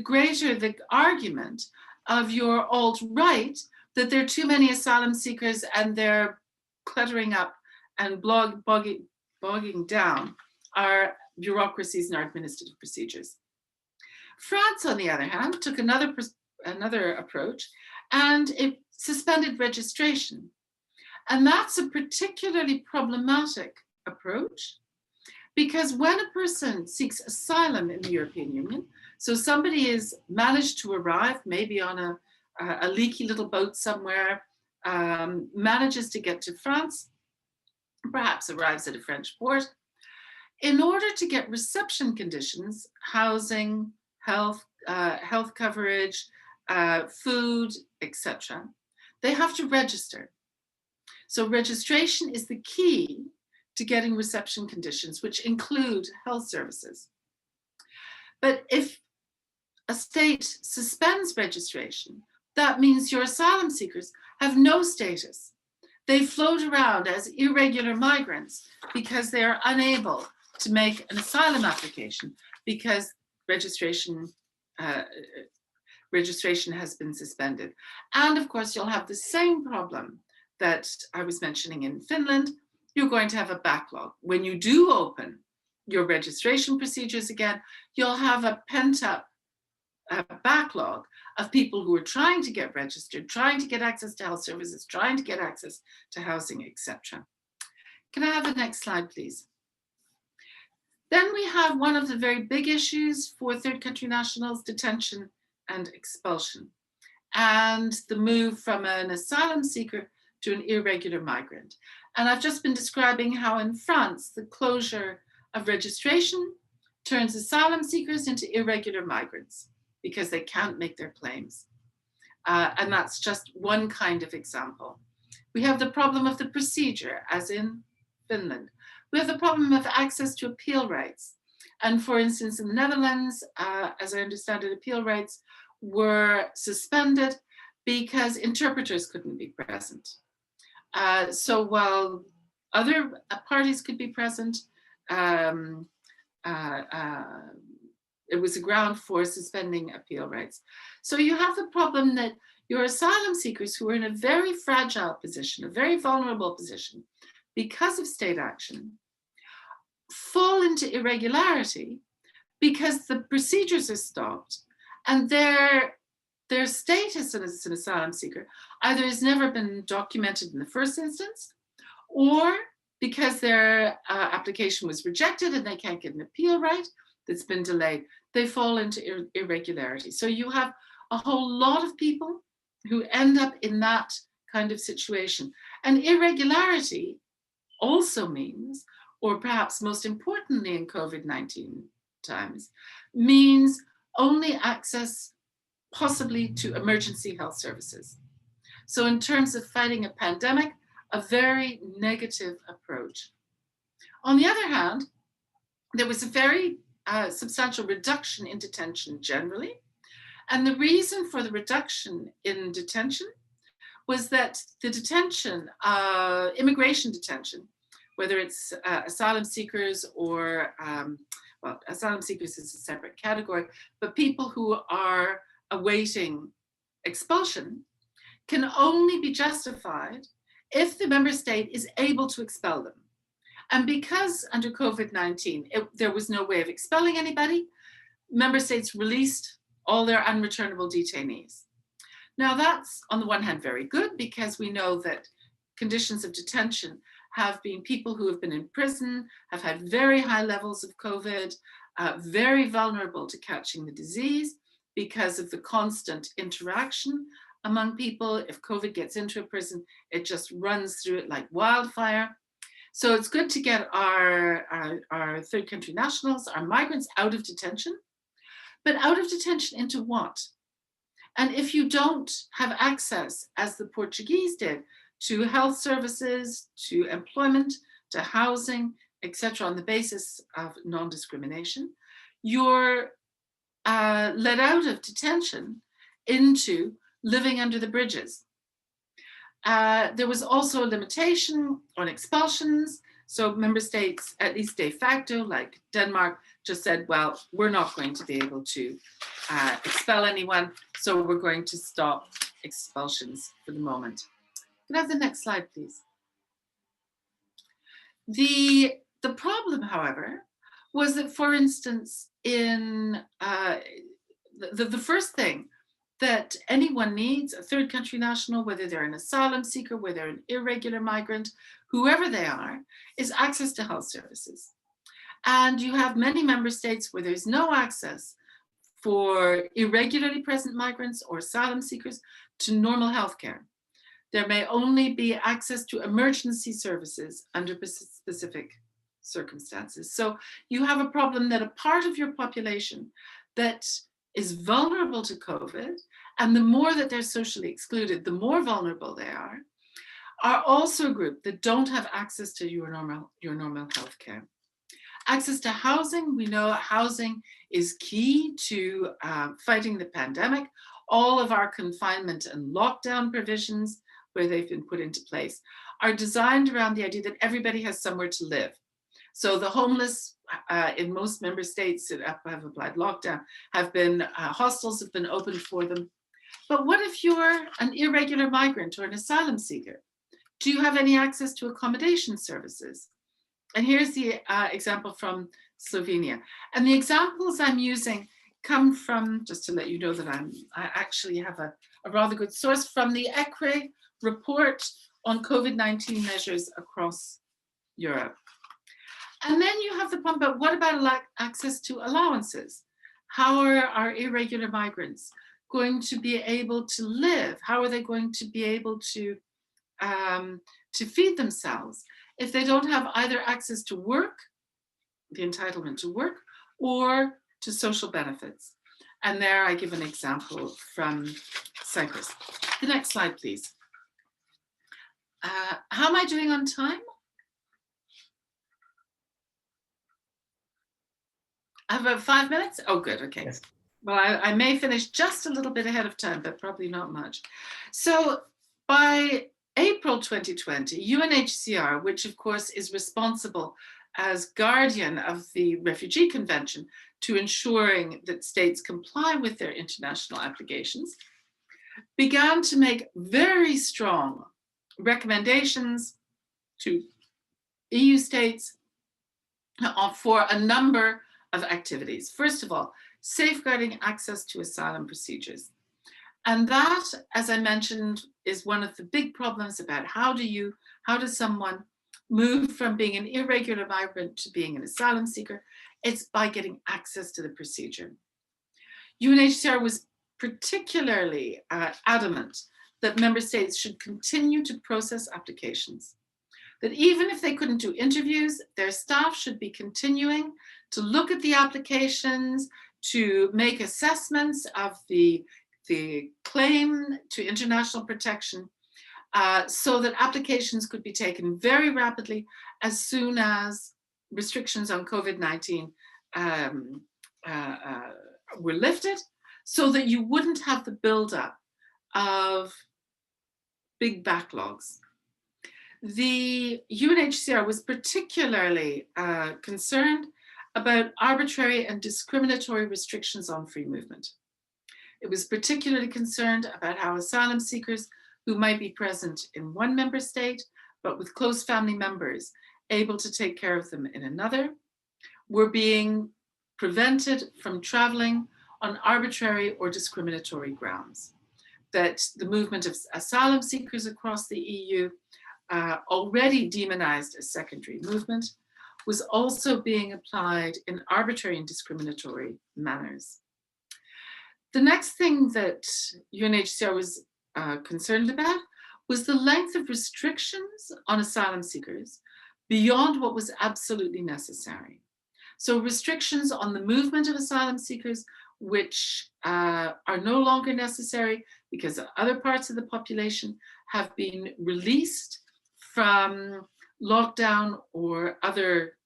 greater the argument of your alt-right that there are too many asylum seekers and they're cluttering up and bogging down our bureaucracies and our administrative procedures. France, on the other hand, took another approach, and it suspended registration. And that's a particularly problematic approach, because when a person seeks asylum in the European Union, so somebody is managed to arrive, maybe on a leaky little boat somewhere, manages to get to France, perhaps arrives at a French port. In order to get reception conditions, housing, health coverage, food, etc., they have to register. So registration is the key to getting reception conditions, which include health services. But if a state suspends registration, that means your asylum seekers have no status. They float around as irregular migrants because they are unable to make an asylum application because registration has been suspended. And of course, you'll have the same problem that I was mentioning in Finland. You're going to have a backlog. When you do open your registration procedures again, you'll have a pent-up backlog of people who are trying to get registered, trying to get access to health services, trying to get access to housing, etc. Can I have the next slide, please? Then we have one of the very big issues for third country nationals, detention and expulsion, and the move from an asylum seeker to an irregular migrant. And I've just been describing how in France, the closure of registration turns asylum seekers into irregular migrants because they can't make their claims. And that's just one kind of example. We have the problem of the procedure, as in Finland, We have the problem of access to appeal rights. And for instance, in the Netherlands, as I understand it, appeal rights were suspended because interpreters couldn't be present. So while other parties could be present, it was a ground for suspending appeal rights. So you have the problem that your asylum seekers who are in a very fragile position, a very vulnerable position, because of state action, fall into irregularity because the procedures are stopped and their status as an asylum seeker either has never been documented in the first instance, or because their application was rejected and they can't get an appeal right that's been delayed, they fall into irregularity. So you have a whole lot of people who end up in that kind of situation. And irregularity also means, or perhaps most importantly in COVID-19 times, means only access possibly to emergency health services. So in terms of fighting a pandemic, a very negative approach. On the other hand, there was a very substantial reduction in detention generally. And the reason for the reduction in detention was that the detention, immigration detention, whether it's asylum seekers or, well, asylum seekers is a separate category, but people who are awaiting expulsion can only be justified if the member state is able to expel them. And because under COVID-19, there was no way of expelling anybody, member states released all their unreturnable detainees. Now that's on the one hand very good, because we know that conditions of detention have been people who have been in prison, have had very high levels of COVID, very vulnerable to catching the disease because of the constant interaction among people. If COVID gets into a prison, it just runs through it like wildfire. So it's good to get our third country nationals, our migrants out of detention, but out of detention into what? And if you don't have access, as the Portuguese did, to health services, to employment, to housing, etc., on the basis of non-discrimination, you're let out of detention into living under the bridges. There was also a limitation on expulsions. So member states, at least de facto, like Denmark, just said, well, we're not going to be able to expel anyone, so we're going to stop expulsions for the moment. Can I have the next slide, please? The problem, however, was that, for instance, in the first thing that anyone needs, a third country national, whether they're an asylum seeker, whether they're an irregular migrant, whoever they are, is access to health services. And you have many member states where there's no access for irregularly present migrants or asylum seekers to normal health care. There may only be access to emergency services under specific circumstances. So you have a problem that a part of your population that is vulnerable to COVID, and the more that they're socially excluded, the more vulnerable they are also a group that don't have access to your normal health care. Access to housing, we know housing is key to fighting the pandemic. All of our confinement and lockdown provisions, where they've been put into place, are designed around the idea that everybody has somewhere to live. So the homeless in most member states that have applied lockdown have been, hostels have been opened for them. But what if you're an irregular migrant or an asylum seeker? Do you have any access to accommodation services? And here's the example from Slovenia. And the examples I'm using come from, just to let you know that I actually have a rather good source, from the ECRE report on COVID-19 measures across Europe. And then you have the point about, what about access to allowances? How are our irregular migrants going to be able to live? How are they going to be able to feed themselves if they don't have either access to work, the entitlement to work, or to social benefits? And there I give an example from Cyprus. The next slide, please. How am I doing on time? I have about 5 minutes? Oh, good, okay. Yes. Well, I may finish just a little bit ahead of time, but probably not much. So by April 2020, UNHCR, which of course is responsible as guardian of the Refugee Convention to ensuring that states comply with their international obligations, began to make very strong recommendations to EU states for a number of activities. First of all, safeguarding access to asylum procedures. And that, as I mentioned, is one of the big problems about how does someone move from being an irregular migrant to being an asylum seeker? It's by getting access to the procedure. UNHCR was particularly adamant that member states should continue to process applications, that even if they couldn't do interviews, their staff should be continuing to look at the applications, to make assessments of the claim to international protection, so that applications could be taken very rapidly as soon as restrictions on COVID-19 were lifted, so that you wouldn't have the buildup of big backlogs. The UNHCR was particularly concerned about arbitrary and discriminatory restrictions on free movement. It was particularly concerned about how asylum seekers who might be present in one member state, but with close family members able to take care of them in another, were being prevented from traveling on arbitrary or discriminatory grounds. That the movement of asylum seekers across the EU, already demonized as secondary movement, was also being applied in arbitrary and discriminatory manners. The next thing that UNHCR was concerned about was the length of restrictions on asylum seekers beyond what was absolutely necessary. So restrictions on the movement of asylum seekers, which are no longer necessary because other parts of the population have been released from lockdown or other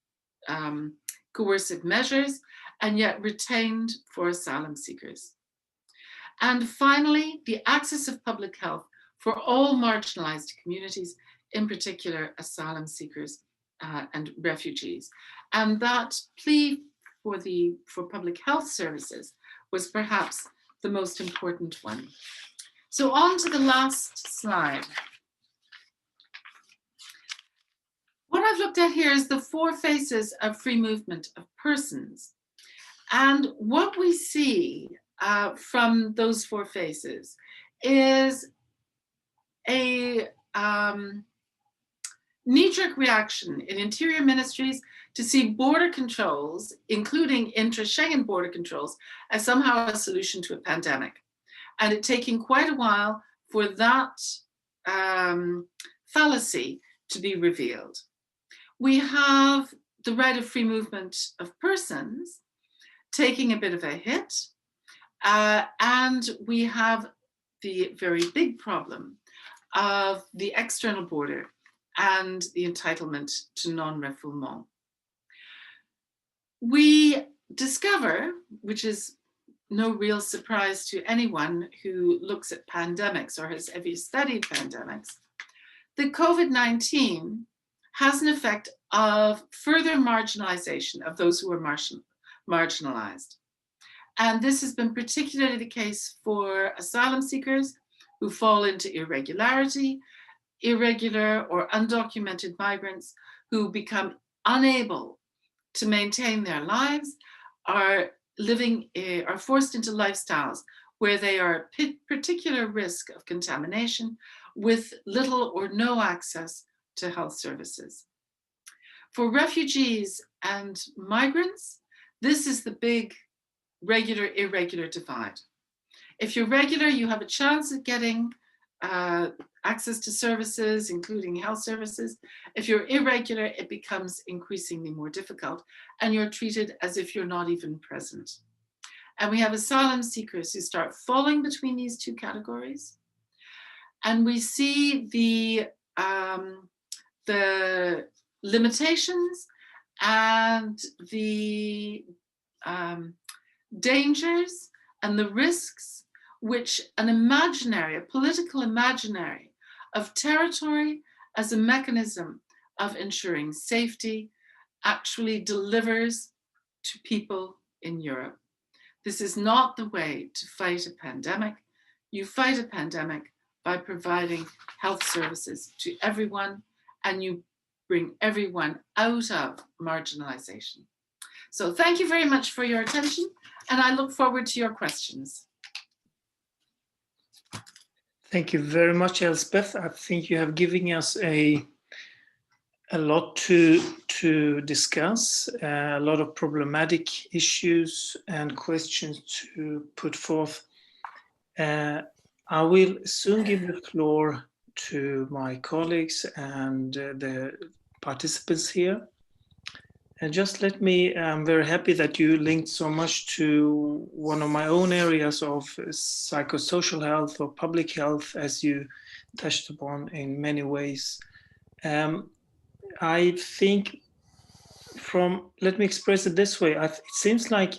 coercive measures, and yet retained for asylum seekers. And finally, the access of public health for all marginalized communities, in particular asylum seekers and refugees. And that plea for public health services was perhaps the most important one. So on to the last slide. What I've looked at here is the four phases of free movement of persons. And what we see from those four phases is a knee-jerk reaction in interior ministries to see border controls, including intra-Schengen border controls, as somehow a solution to a pandemic. And it taking quite a while for that fallacy to be revealed. We have the right of free movement of persons taking a bit of a hit, and we have the very big problem of the external border and the entitlement to non-refoulement. We discover, which is no real surprise to anyone who looks at pandemics or has ever studied pandemics, that COVID-19 has an effect of further marginalization of those who are marginalized. And this has been particularly the case for asylum seekers who fall into irregularity, irregular or undocumented migrants who become unable to maintain their lives, are forced into lifestyles where they are at particular risk of contamination with little or no access to health services. For refugees and migrants, this is the big regular-irregular divide. If you're regular, you have a chance of getting access to services, including health services. If you're irregular, it becomes increasingly more difficult, and you're treated as if you're not even present. And we have asylum seekers who start falling between these two categories. And we see the limitations and the dangers and the risks which a political imaginary of territory as a mechanism of ensuring safety actually delivers to people in Europe. This is not the way to fight a pandemic. You fight a pandemic by providing health services to everyone, and you bring everyone out of marginalization. So thank you very much for your attention, and I look forward to your questions. Thank you very much, Elspeth. I think you have given us a lot to discuss, a lot of problematic issues and questions to put forth. I will soon give the floor to my colleagues and the participants here. And just let me, I'm very happy that you linked so much to one of my own areas of psychosocial health or public health, as you touched upon in many ways. I think let me express it this way. It seems like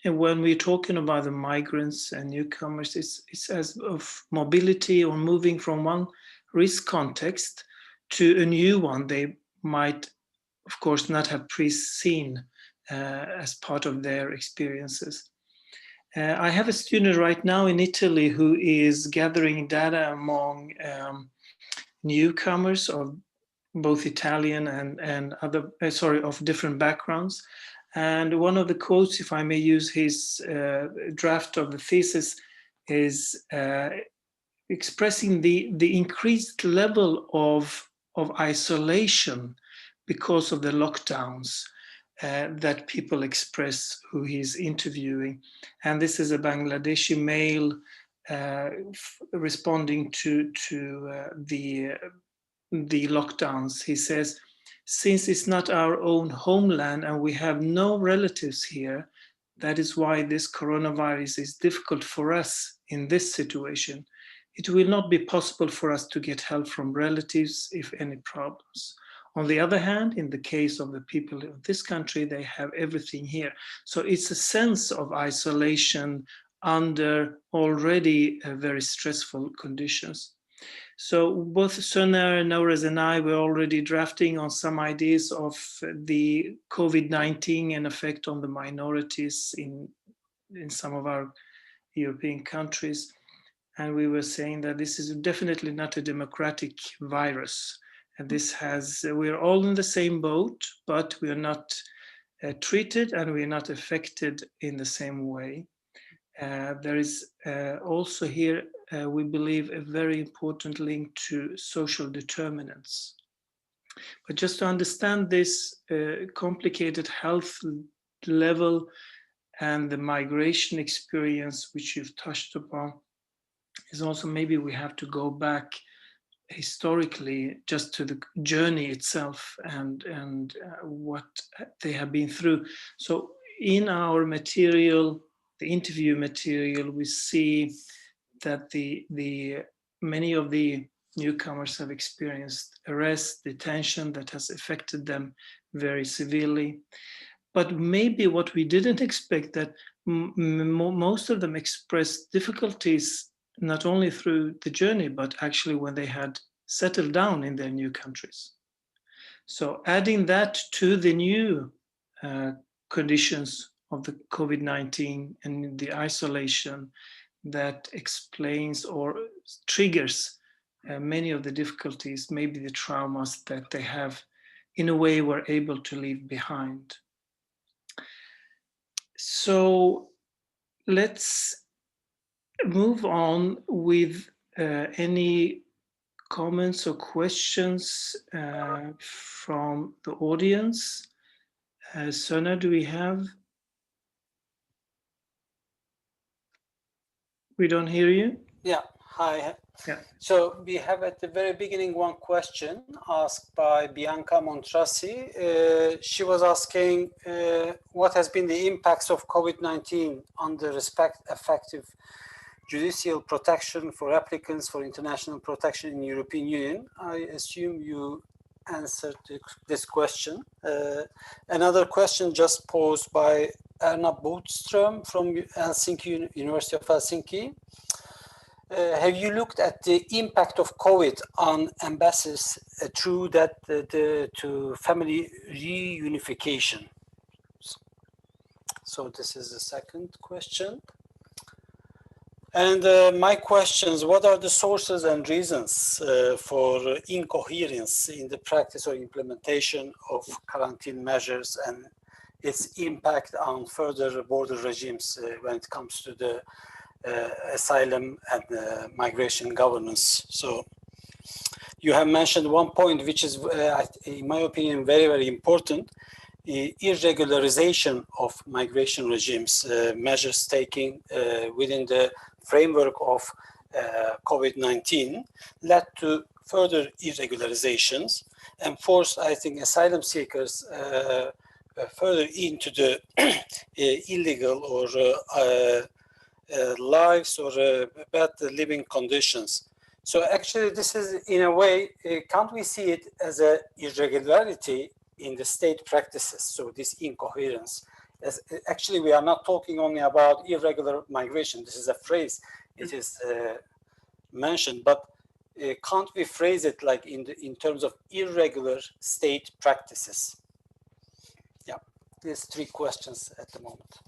when we're talking about the migrants and newcomers, it's as of mobility or moving from one risk context to a new one they might, of course, not have pre-seen as part of their experiences. I have a student right now in Italy who is gathering data among newcomers of both Italian and other, of different backgrounds. And one of the quotes, if I may use his draft of the thesis, is expressing the increased level of isolation because of the lockdowns that people express who he's interviewing. And this is a Bangladeshi male responding to the lockdowns. He says, since it's not our own homeland and we have no relatives here, that is why this coronavirus is difficult for us in this situation. It will not be possible for us to get help from relatives if any problems. On the other hand, in the case of the people of this country, they have everything here. So it's a sense of isolation under already very stressful conditions. So both Söner, Nores and I were already drafting on some ideas of the COVID-19 and effect on the minorities in some of our European countries. And we were saying that this is definitely not a democratic virus. And we're all in the same boat, but we are not treated and we are not affected in the same way. There is also here, we believe, a very important link to social determinants. But just to understand this complicated health level and the migration experience, which you've touched upon, is also maybe we have to go back historically just to the journey itself and what they have been through. So in our material, the interview material, we see that the many of the newcomers have experienced arrest, detention that has affected them very severely. But maybe what we didn't expect, that most of them expressed difficulties not only through the journey, but actually when they had settled down in their new countries. So adding that to the new conditions of the COVID-19 and the isolation, that explains or triggers many of the difficulties, maybe the traumas that they have in a way were able to leave behind. So let's move on with any comments or questions from the audience. Söner, do we have? We don't hear you. Yeah, hi. Yeah. So we have at the very beginning one question asked by Bianca Montrasi. She was asking what has been the impacts of COVID-19 on the effective judicial protection for applicants for international protection in the European Union. I assume you answered this question. Another question just posed by Erna Bodström from Helsinki, University of Helsinki. Have you looked at the impact of COVID on embassies through that to family reunification? So this is the second question. And my questions, what are the sources and reasons for incoherence in the practice or implementation of quarantine measures and its impact on further border regimes when it comes to the asylum and migration governance? So you have mentioned one point, which is, in my opinion, very, very important, irregularization of migration regimes, measures taken within the framework of COVID-19 led to further irregularizations and forced, I think, asylum seekers further into the illegal or lives or bad living conditions. So actually, this is, in a way, can't we see it as an irregularity in the state practices? So this incoherence. Actually, we are not talking only about irregular migration. This is a phrase. It is mentioned, but can't we phrase it like in terms of irregular state practices? Yeah, there's 3 questions at the moment.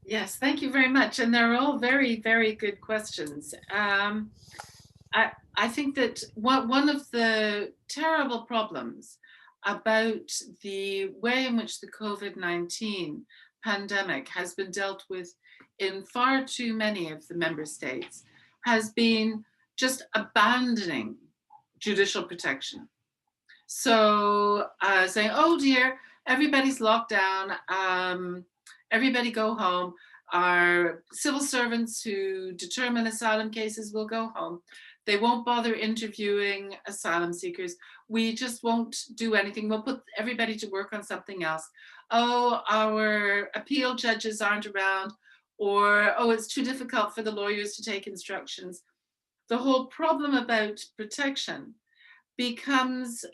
Yes, thank you very much. And they're all very, very good questions. I think that one of the terrible problems about the way in which the COVID-19 pandemic has been dealt with in far too many of the member states has been just abandoning judicial protection. So saying, oh dear, everybody's locked down, everybody go home. Our civil servants who determine asylum cases will go home. They won't bother interviewing asylum seekers. We just won't do anything. We'll put everybody to work on something else. Oh, our appeal judges aren't around, or oh, it's too difficult for the lawyers to take instructions. The whole problem about protection becomes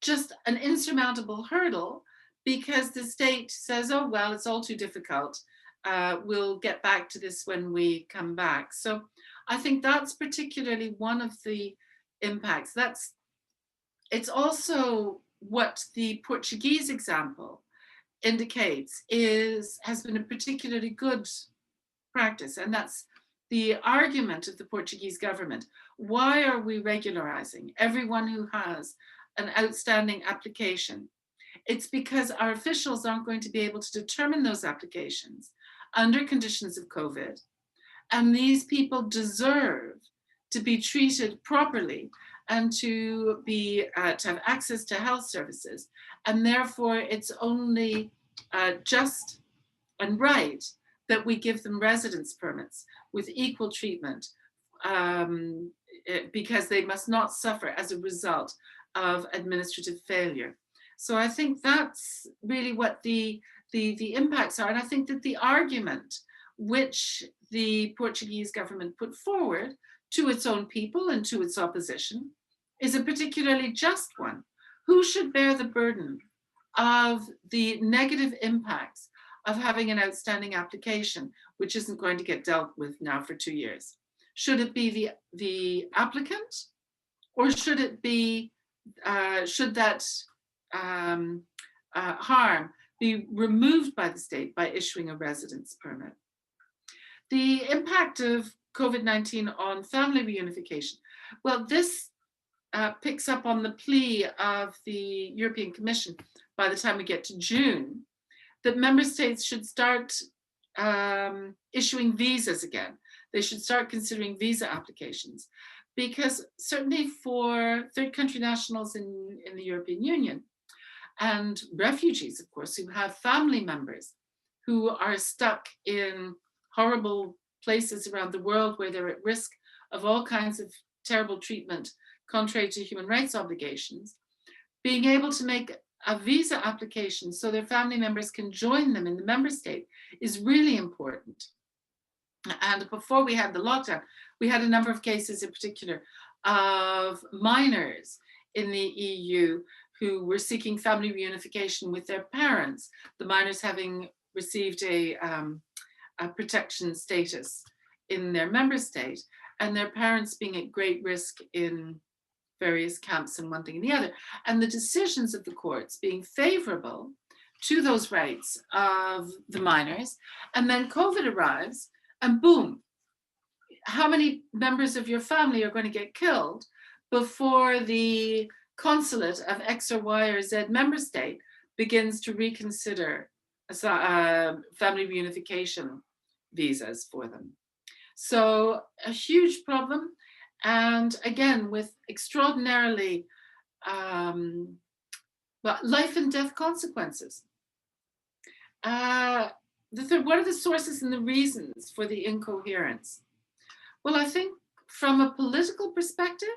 just an insurmountable hurdle because the state says, oh, well, it's all too difficult. We'll get back to this when we come back. So I think that's particularly one of the impacts. It's also what the Portuguese example indicates has been a particularly good practice, and that's the argument of the Portuguese government. Why are we regularizing everyone who has an outstanding application? It's because our officials aren't going to be able to determine those applications under conditions of COVID. And these people deserve to be treated properly and to have access to health services. And therefore, it's only just and right that we give them residence permits with equal treatment because they must not suffer as a result of administrative failure. So I think that's really what the impacts are. And I think that the argument which the Portuguese government put forward to its own people and to its opposition is a particularly just one. Who should bear the burden of the negative impacts of having an outstanding application, which isn't going to get dealt with now for 2 years? Should it be the applicant, or should it be should that harm be removed by the state by issuing a residence permit? The impact of COVID-19 on family reunification. Well, this picks up on the plea of the European Commission by the time we get to June, that member states should start issuing visas again. They should start considering visa applications, because certainly for third country nationals in the European Union and refugees, of course, who have family members who are stuck in horrible places around the world where they're at risk of all kinds of terrible treatment contrary to human rights obligations, being able to make a visa application so their family members can join them in the member state is really important. And before we had the lockdown, we had a number of cases in particular of minors in the EU who were seeking family reunification with their parents, the minors having received a protection status in their member state, and their parents being at great risk in various camps and one thing and the other. And the decisions of the courts being favorable to those rights of the minors. And then COVID arrives and boom, how many members of your family are going to get killed before the consulate of X or Y or Z member state begins to reconsider family reunification visas for them. So a huge problem, and again with extraordinarily life and death consequences. What are the sources and the reasons for the incoherence? Well, I think from a political perspective,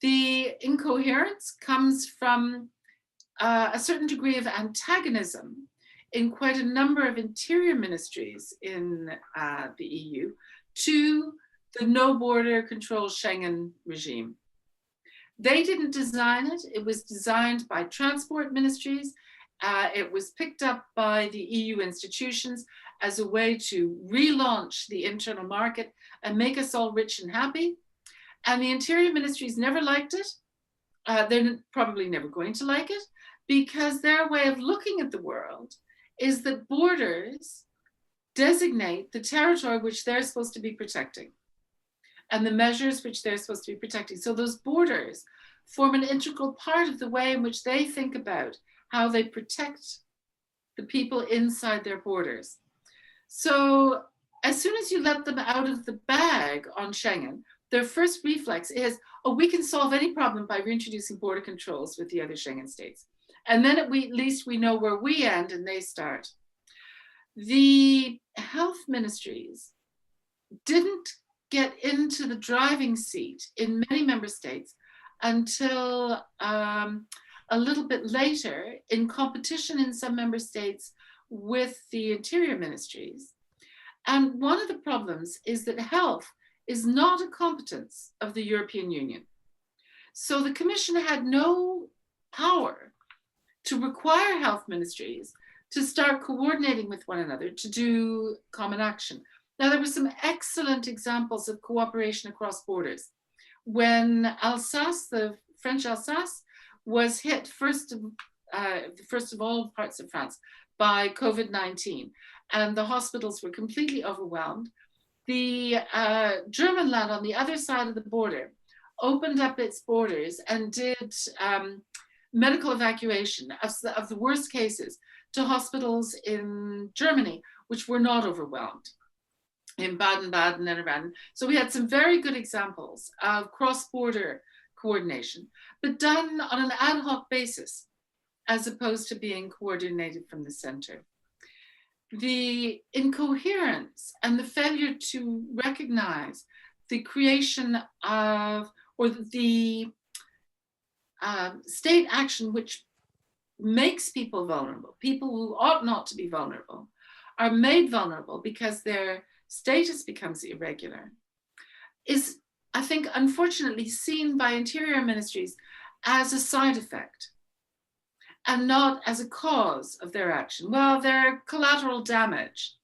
the incoherence comes from a certain degree of antagonism in quite a number of interior ministries in the EU to the no border control Schengen regime. They didn't design it. It was designed by transport ministries. It was picked up by the EU institutions as a way to relaunch the internal market and make us all rich and happy. And the interior ministries never liked it. They're probably never going to like it, because their way of looking at the world is that borders designate the territory which they're supposed to be protecting and the measures which they're supposed to be protecting. So those borders form an integral part of the way in which they think about how they protect the people inside their borders. So as soon as you let them out of the bag on Schengen, their first reflex is, oh, we can solve any problem by reintroducing border controls with the other Schengen states. And then at least we know where we end and they start. The health ministries didn't get into the driving seat in many member states until a little bit later, in competition in some member states with the interior ministries. And one of the problems is that health is not a competence of the European Union. So the Commission had no power to require health ministries to start coordinating with one another to do common action. Now, there were some excellent examples of cooperation across borders. When Alsace, the French Alsace, was hit first of all parts of France by COVID-19, and the hospitals were completely overwhelmed, the German land on the other side of the border opened up its borders and did medical evacuation of the worst cases to hospitals in Germany, which were not overwhelmed, in Baden-Baden and around. So we had some very good examples of cross-border coordination, but done on an ad hoc basis, as opposed to being coordinated from the center. The incoherence and the failure to recognize the creation of, or the state action which makes people vulnerable, people who ought not to be vulnerable, are made vulnerable because their status becomes irregular, is, I think, unfortunately seen by interior ministries as a side effect and not as a cause of their action. Well, they're collateral damage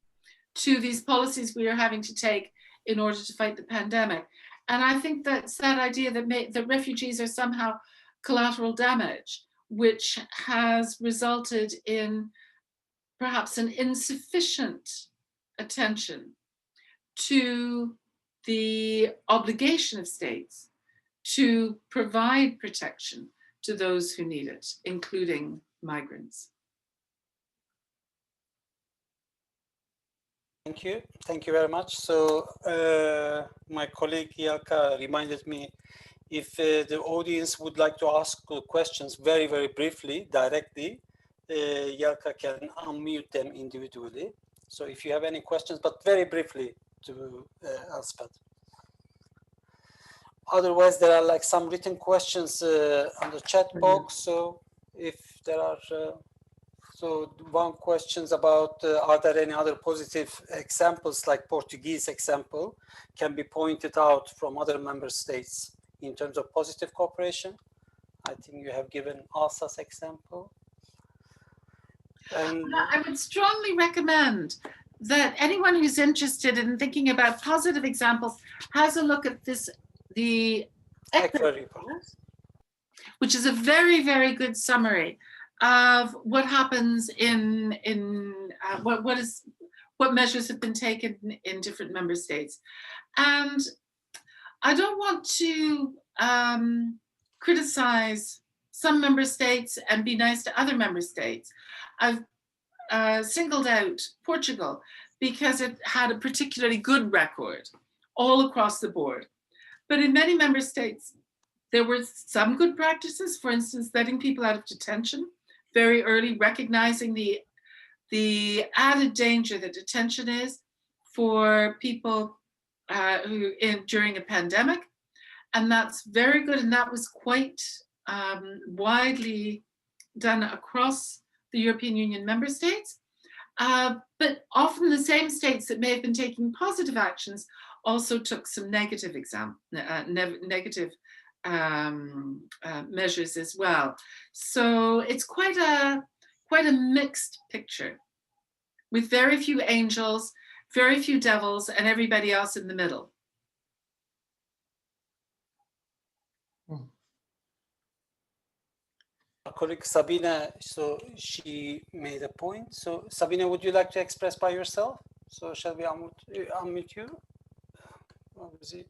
to these policies we are having to take in order to fight the pandemic. And I think that's that idea that refugees are somehow collateral damage, which has resulted in perhaps an insufficient attention to the obligation of states to provide protection to those who need it, including migrants. Thank you. Thank you very much. So my colleague Yelka reminded me, if the audience would like to ask questions very, very briefly, directly, Yelka can unmute them individually. So if you have any questions, but very briefly to Elspeth. Otherwise, there are like some written questions on the chat box. So if there are, so one question's about, are there any other positive examples, like Portuguese example, can be pointed out from other member states in terms of positive cooperation? I think you have given Alsace example. And I would strongly recommend that anyone who's interested in thinking about positive examples has a look at this, the ECRA report, which is a very, very good summary of what happens what measures have been taken in different member states. And I don't want to criticize some member states and be nice to other member states. I've singled out Portugal because it had a particularly good record all across the board. But in many member states, there were some good practices, for instance, letting people out of detention very early, recognizing the added danger that detention is for people during a pandemic. And that's very good. And that was quite widely done across the European Union member states. But often the same states that may have been taking positive actions also took some negative measures as well. So it's quite a mixed picture with very few angels, very few devils, and everybody else in the middle. Our colleague Sabine, so she made a point. So Sabine, would you like to express by yourself? So shall we unmute you? Obviously,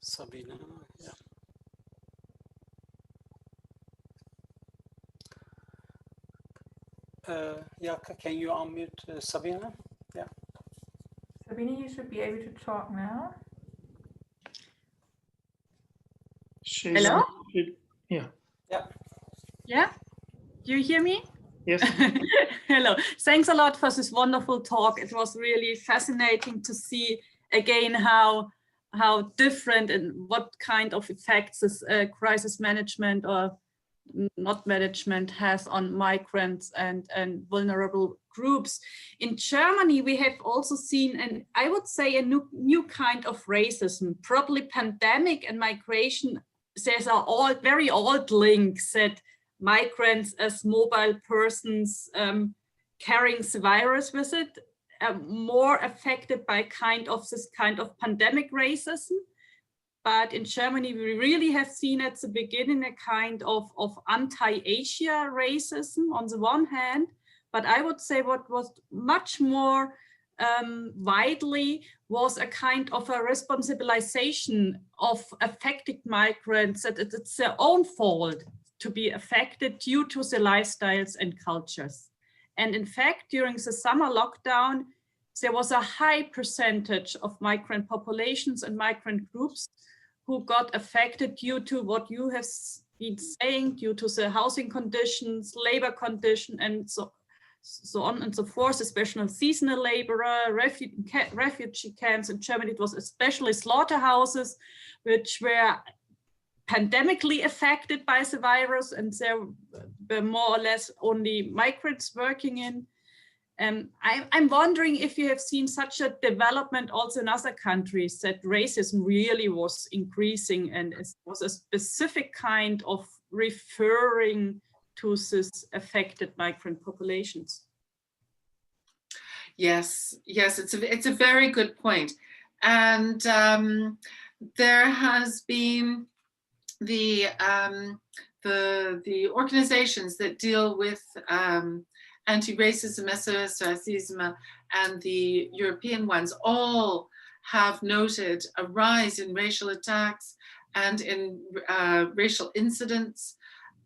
Sabine, yeah. Yeah, can you unmute Sabine? Yeah. Sabine, you should be able to talk now. Hello? Yeah. Yeah. Yeah? Do you hear me? Yes. Hello. Thanks a lot for this wonderful talk. It was really fascinating to see again how different and what kind of effects this crisis management or not management has on migrants and vulnerable groups. In Germany, we have also seen, and I would say, a new kind of racism. Probably pandemic and migration, there's all very old links that migrants as mobile persons carrying the virus with it, more affected by this kind of pandemic racism. But in Germany, we really have seen at the beginning a kind of anti-Asia racism on the one hand, but I would say what was much more widely was a kind of a responsibilization of affected migrants, that it's their own fault to be affected due to the lifestyles and cultures. And in fact, during the summer lockdown, there was a high percentage of migrant populations and migrant groups who got affected due to what you have been saying, due to the housing conditions, labor condition, and so on and so forth, especially seasonal laborer, refugee camps. In Germany, it was especially slaughterhouses, which were pandemically affected by the virus, and there were more or less only migrants working in. I'm wondering if you have seen such a development also in other countries, that racism really was increasing and it was a specific kind of referring to this affected migrant populations. Yes, it's a very good point. And there has been the organizations that deal with anti-racism, SOS Racism, and the European ones all have noted a rise in racial attacks and in racial incidents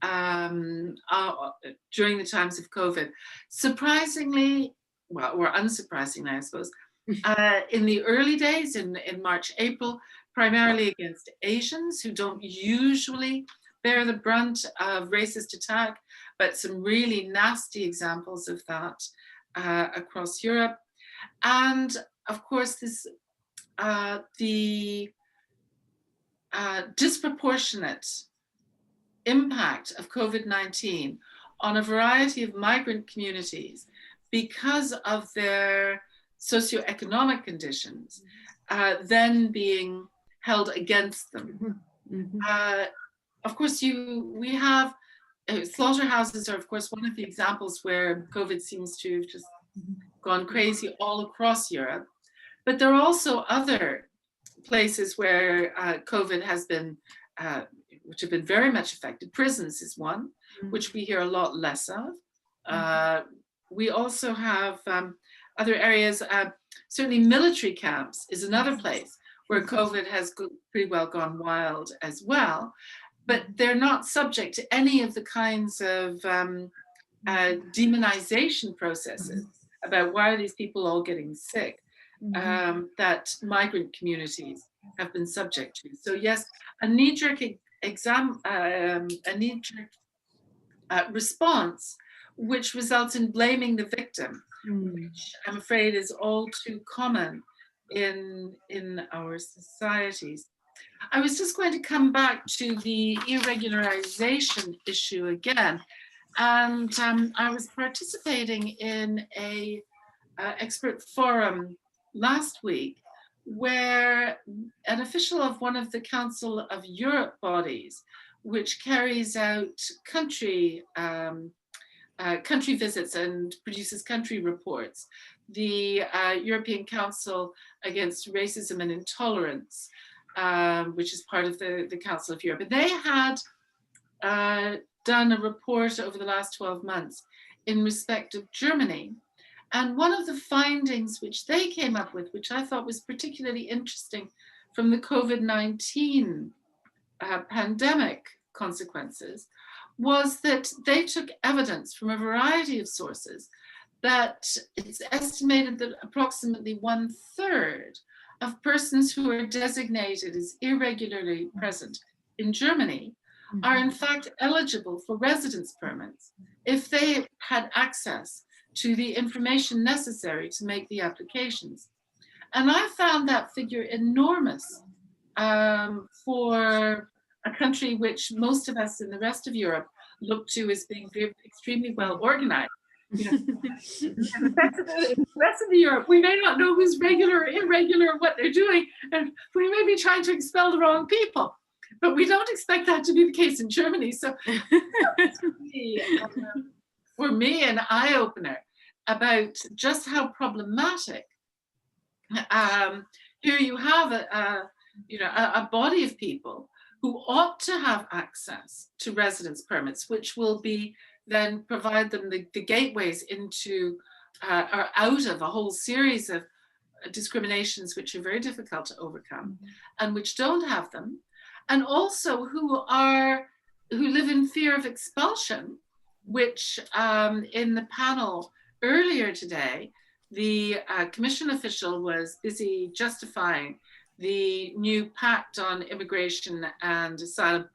during the times of COVID. Surprisingly, well, or unsurprisingly, I suppose, in the early days, in March, April, primarily against Asians who don't usually bear the brunt of racist attack, but some really nasty examples of that across Europe. And of course, this the disproportionate impact of COVID-19 on a variety of migrant communities because of their socioeconomic conditions, then held against them. Of course, we have slaughterhouses are, of course, one of the examples where COVID seems to have just gone crazy all across Europe. But there are also other places where COVID has been, which have been very much affected. Prisons is one, which we hear a lot less of. We also have other areas, certainly military camps is another place where COVID has pretty well gone wild as well. But they're not subject to any of the kinds of demonization processes about why are these people all getting sick that migrant communities have been subject to. So yes, a knee-jerk response, which results in blaming the victim, which I'm afraid is all too common in our societies. I was just going to come back to the irregularization issue again. And I was participating in a expert forum last week where an official of one of the Council of Europe bodies, which carries out country visits and produces country reports, the European Council Against Racism and Intolerance, which is part of the Council of Europe. And they had done a report over the last 12 months in respect of Germany. And one of the findings which they came up with, which I thought was particularly interesting from the COVID-19 pandemic consequences, was that they took evidence from a variety of sources that it's estimated that approximately 1/3 of persons who are designated as irregularly present in Germany are in fact eligible for residence permits if they had access to the information necessary to make the applications. And I found that figure enormous for a country which most of us in the rest of Europe look to as being extremely well organized. You know, in the rest of Europe, we may not know who's regular or irregular, what they're doing, and we may be trying to expel the wrong people. But we don't expect that to be the case in Germany. So for me, an eye-opener about just how problematic. Here you have a body of people who ought to have access to residence permits, which will be then provide them the gateways into or out of a whole series of discriminations which are very difficult to overcome and which don't have them, and also who live in fear of expulsion, which in the panel earlier today, the commission official was busy justifying the new pact on immigration and asylum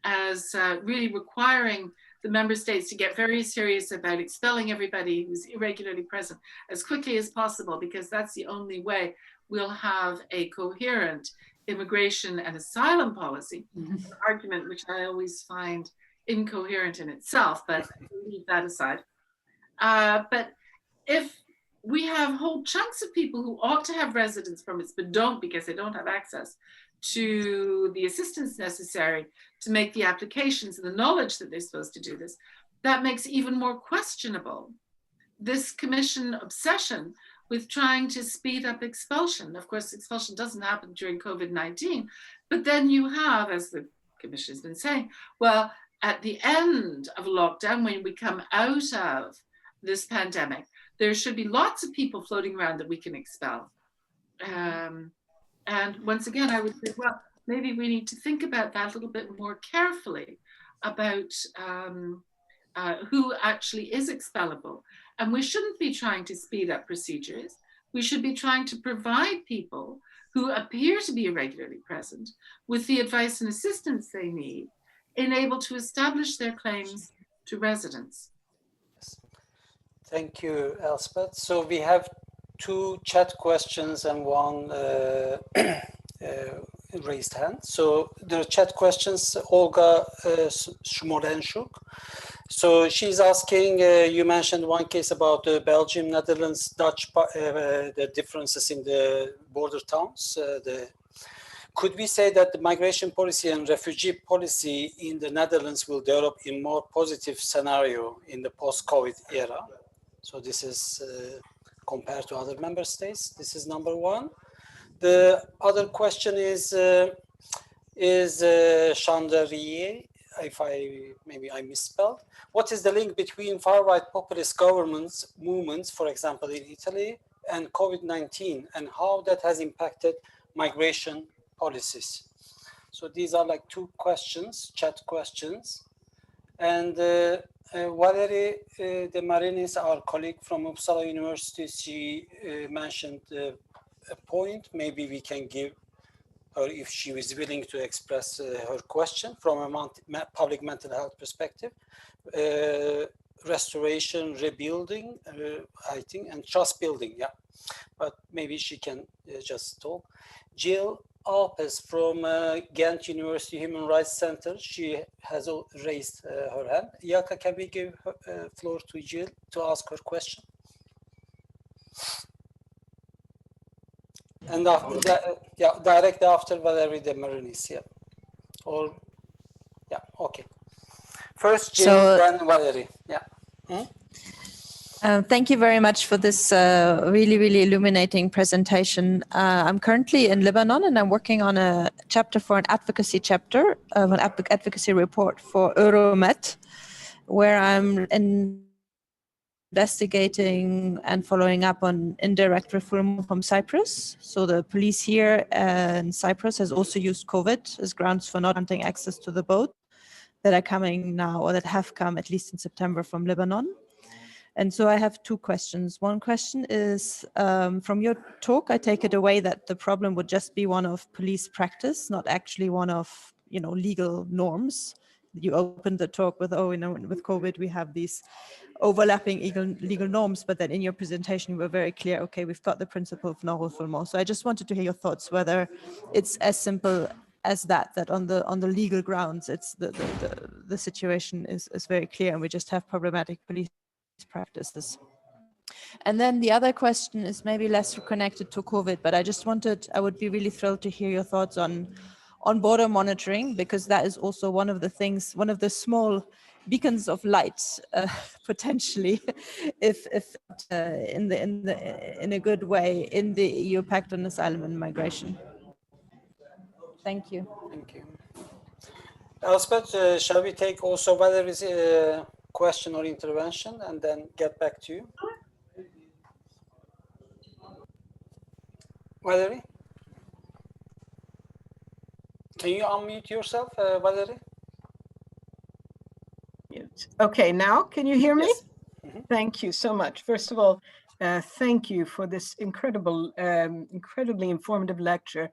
as really requiring the member states to get very serious about expelling everybody who's irregularly present as quickly as possible, because that's the only way we'll have a coherent immigration and asylum policy, an argument which I always find incoherent in itself, but leave that aside. But if we have whole chunks of people who ought to have residence permits but don't because they don't have access to the assistance necessary to make the applications and the knowledge that they're supposed to do this, that makes even more questionable this commission obsession with trying to speed up expulsion. Of course, expulsion doesn't happen during COVID-19, but then you have, as the commission has been saying, well, at the end of lockdown, when we come out of this pandemic, there should be lots of people floating around that we can expel. And once again, I would say, well, maybe we need to think about that a little bit more carefully about who actually is expellable. And we shouldn't be trying to speed up procedures. We should be trying to provide people who appear to be irregularly present with the advice and assistance they need in able to establish their claims to residence. Thank you, Elspeth. So we have 2 chat questions and 1 raised hand. So the chat questions, Olga Shmorenshuk. So she's asking, you mentioned one case about Belgium, Netherlands, Dutch, the differences in the border towns, Could we say that the migration policy and refugee policy in the Netherlands will develop in more positive scenario in the post-COVID era? So this is compared to other member states. This is number one. The other question is Chandelier, if maybe I misspelled. What is the link between far-right populist movements, for example, in Italy, and COVID-19, and how that has impacted migration policies? So these are like two questions, chat questions. And Valerie De Marinis, our colleague from Uppsala University, she mentioned a point. Maybe we can give her, if she is willing to express her question from a public mental health perspective. Restoration, rebuilding, I think, and trust building, yeah. But maybe she can just talk. Jill Alpes from Ghent University Human Rights Center, she has raised her hand. Yaka, can we give floor to Jill to ask her question? And after yeah, directly after Valerie De Marinis, yeah. Or, yeah, okay. First Jill, then Valerie, yeah. Thank you very much for this really, really illuminating presentation. I'm currently in Lebanon and I'm working on a chapter for an advocacy chapter, an advocacy report for Euromed, where I'm investigating and following up on indirect refoulement from Cyprus. So the police here in Cyprus has also used COVID as grounds for not granting access to the boat that are coming now, or that have come at least in September from Lebanon. And so I have two questions. One question is, from your talk, I take it away that the problem would just be one of police practice, not actually one of, legal norms. You opened the talk with, with COVID, we have these overlapping legal norms, but then in your presentation, you were very clear, okay, we've got the principle of non-refoulement. So I just wanted to hear your thoughts, whether it's as simple as that on the legal grounds, it's the situation is very clear and we just have problematic police practices. And then the other question is maybe less connected to COVID, but I would be really thrilled to hear your thoughts on border monitoring, because that is also one of the small beacons of light, potentially, if in a good way in the EU Pact on Asylum and Migration. Thank you. Thank you. Elspeth, shall we take also Valerie's question or intervention and then get back to you? Valerie? Can you unmute yourself, Valerie? Okay, now can you hear me? Yes. Mm-hmm. Thank you so much. First of all, thank you for this incredibly informative lecture.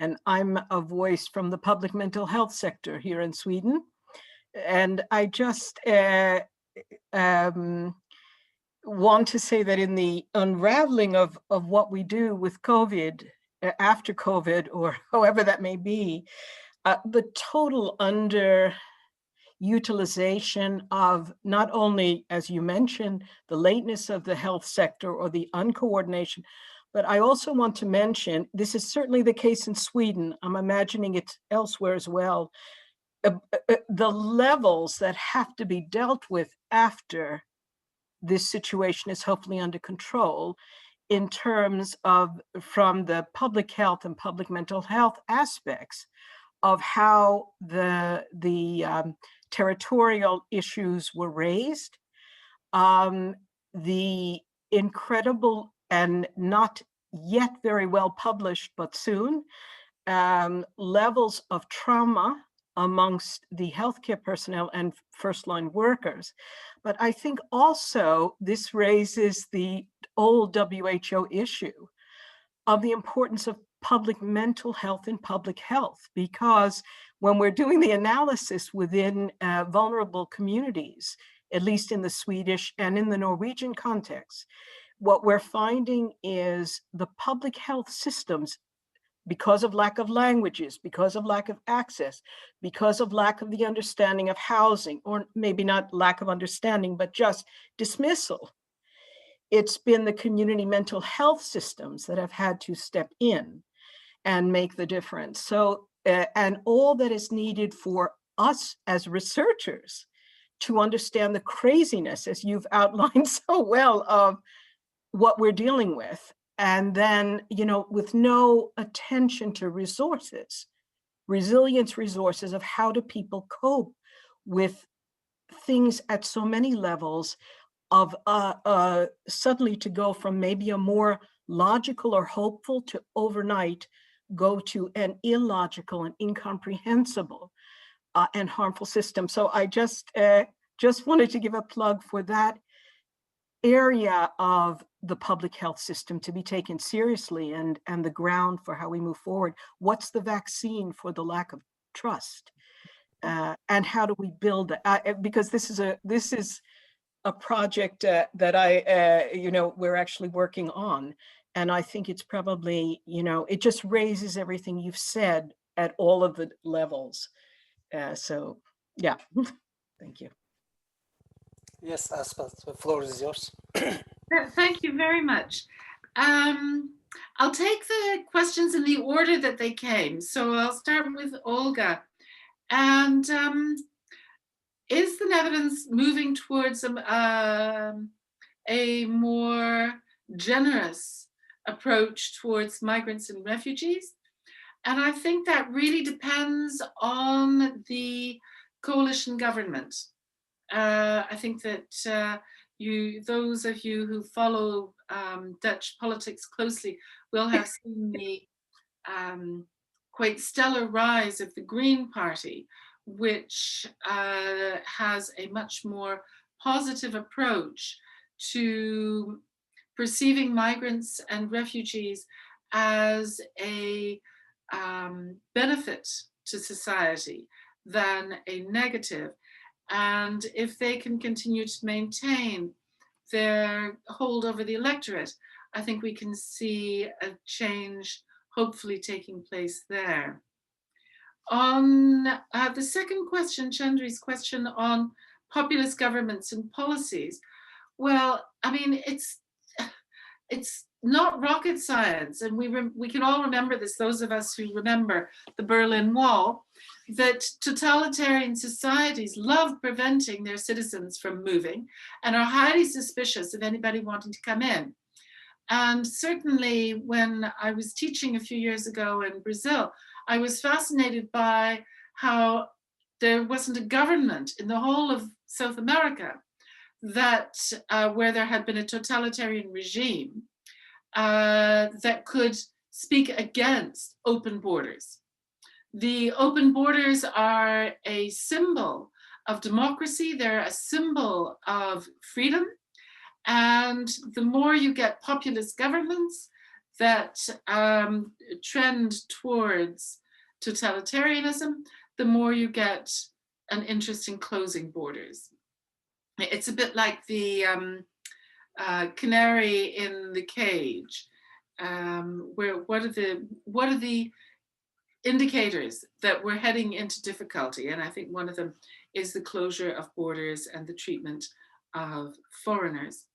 And I'm a voice from the public mental health sector here in Sweden. And I just want to say that in the unraveling of what we do with COVID, after COVID, or however that may be, the total underutilization of not only, as you mentioned, the lateness of the health sector or the uncoordination, but I also want to mention, this is certainly the case in Sweden, I'm imagining it elsewhere as well, the levels that have to be dealt with after this situation is hopefully under control in terms of, from the public health and public mental health aspects of how the territorial issues were raised, the incredible and not yet very well published, but soon, levels of trauma amongst the healthcare personnel and first-line workers. But I think also this raises the old WHO issue of the importance of public mental health and public health, because when we're doing the analysis within vulnerable communities, at least in the Swedish and in the Norwegian context, what we're finding is the public health systems, because of lack of languages, because of lack of access, because of lack of the understanding of housing, or maybe not lack of understanding, but just dismissal. It's been the community mental health systems that have had to step in. and make the difference. So, and all that is needed for us as researchers to understand the craziness, as you've outlined so well, of what we're dealing with. And then, you know, with no attention to resources, resilience resources of how do people cope with things at so many levels, of suddenly to go from maybe a more logical or hopeful to overnight go to an illogical and incomprehensible and harmful system. So I just wanted to give a plug for that area of the public health system to be taken seriously, and the ground for how we move forward. What's the vaccine for the lack of trust? And how do we build it? Because this is a project that I, you know, we're actually working on. And I think it's probably, you know, it just raises everything you've said at all of the levels. So, yeah, thank you. Yes, Aspa, the floor is yours. Thank you very much. I'll take the questions in the order that they came. So I'll start with Olga. And is the Netherlands moving towards a more generous approach towards migrants and refugees? And I think that really depends on the coalition government. I think that those of you who follow Dutch politics closely will have seen the quite stellar rise of the Green Party, which has a much more positive approach to perceiving migrants and refugees as a benefit to society than a negative. And if they can continue to maintain their hold over the electorate, I think we can see a change hopefully taking place there. On the second question, Chandri's question on populist governments and policies, well, I mean, it's not rocket science, and we can all remember this, those of us who remember the Berlin Wall, that totalitarian societies love preventing their citizens from moving and are highly suspicious of anybody wanting to come in. And certainly when I was teaching a few years ago in Brazil, I was fascinated by how there wasn't a government in the whole of South America that where there had been a totalitarian regime that could speak against open borders. The open borders are a symbol of democracy. They're a symbol of freedom. And the more you get populist governments that trend towards totalitarianism, the more you get an interest in closing borders. It's a bit like the canary in the cage, where what are the indicators that we're heading into difficulty? And I think one of them is the closure of borders and the treatment of foreigners.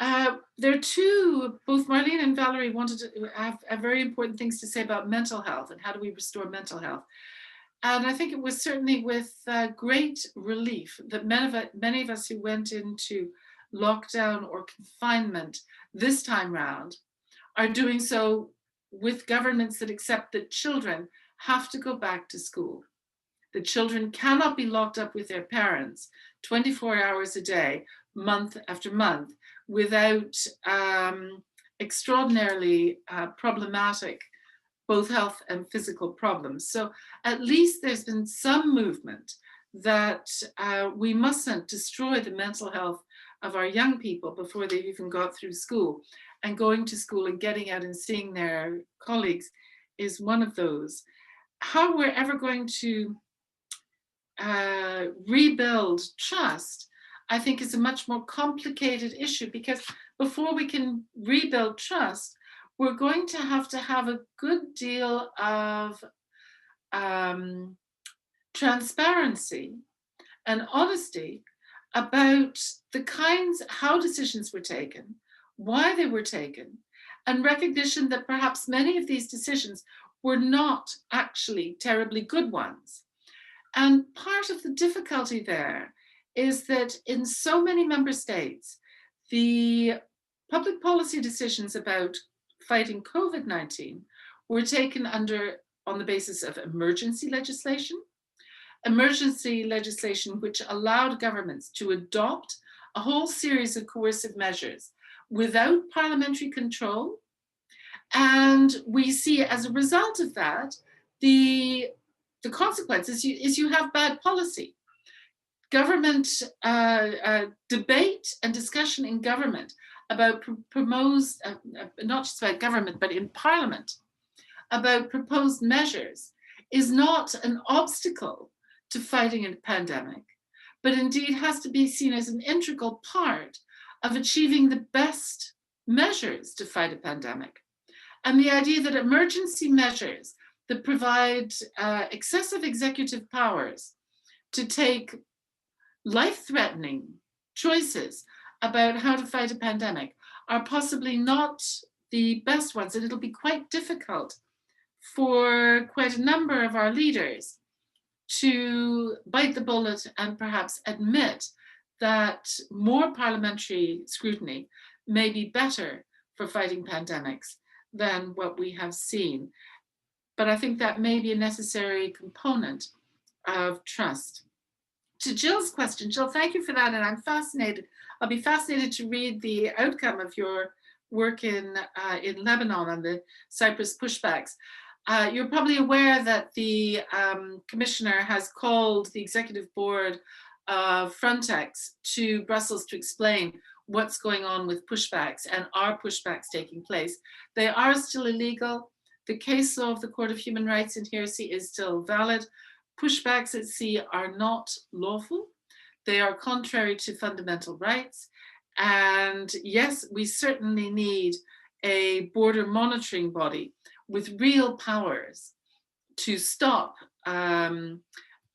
There are two, both Marlene and Valerie wanted to have very important things to say about mental health and how do we restore mental health. And I think it was certainly with great relief that many of us who went into lockdown or confinement this time round are doing so with governments that accept that children have to go back to school. The children cannot be locked up with their parents 24 hours a day, month after month, without extraordinarily problematic both health and physical problems. So at least there's been some movement that we mustn't destroy the mental health of our young people before they've even got through school. And going to school and getting out and seeing their colleagues is one of those. How we're ever going to rebuild trust, I think, is a much more complicated issue, because before we can rebuild trust, we're going to have a good deal of transparency and honesty about the kinds, how decisions were taken, why they were taken, and recognition that perhaps many of these decisions were not actually terribly good ones. And part of the difficulty there is that in so many member states, the public policy decisions about fighting COVID-19 were taken on the basis of emergency legislation which allowed governments to adopt a whole series of coercive measures without parliamentary control. And we see as a result of that, the consequence is you have bad policy. Government debate and discussion in government about proposed, not just about government, but in parliament, about proposed measures is not an obstacle to fighting a pandemic, but indeed has to be seen as an integral part of achieving the best measures to fight a pandemic. And the idea that emergency measures that provide excessive executive powers to take life-threatening choices about how to fight a pandemic are possibly not the best ones, and it'll be quite difficult for quite a number of our leaders to bite the bullet and perhaps admit that more parliamentary scrutiny may be better for fighting pandemics than what we have seen. But I think that may be a necessary component of trust. To Jill's question, Jill, thank you for that. And I'm fascinated. I'll be fascinated to read the outcome of your work in Lebanon on the Cyprus pushbacks. You're probably aware that the commissioner has called the executive board of Frontex to Brussels to explain what's going on with pushbacks and are pushbacks taking place. They are still illegal. The case law of the Court of Human Rights in Hirsi is still valid. Pushbacks at sea are not lawful. They are contrary to fundamental rights. And yes, we certainly need a border monitoring body with real powers to stop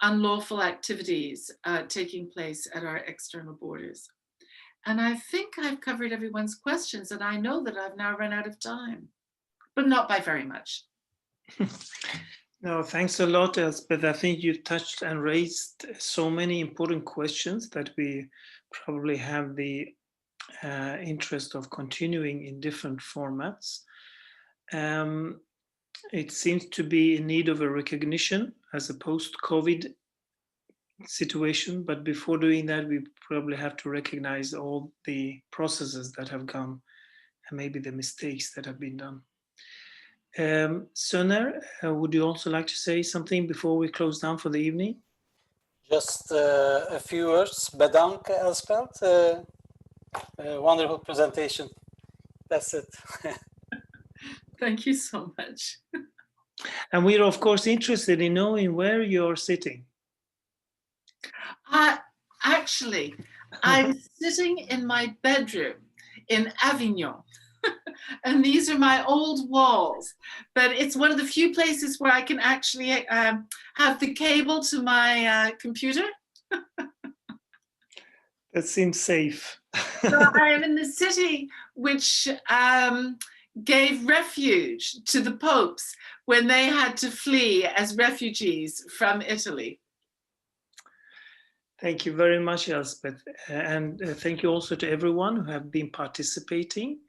unlawful activities taking place at our external borders. And I think I've covered everyone's questions, and I know that I've now run out of time, but not by very much. No, thanks a lot, Elspeth. I think you touched and raised so many important questions that we probably have the interest of continuing in different formats. It seems to be in need of a recognition as a post-COVID situation, but before doing that, we probably have to recognize all the processes that have gone and maybe the mistakes that have been done. Soner, would you also like to say something before we close down for the evening? Just a few words. Bedank, Elspeth. Wonderful presentation. That's it. Thank you so much. And we're of course interested in knowing where you're sitting. Actually, I'm sitting in my bedroom in Avignon. And these are my old walls, but it's one of the few places where I can actually have the cable to my computer. That seems safe. So I am in the city which gave refuge to the popes when they had to flee as refugees from Italy. Thank you very much, Elspeth. And thank you also to everyone who have been participating.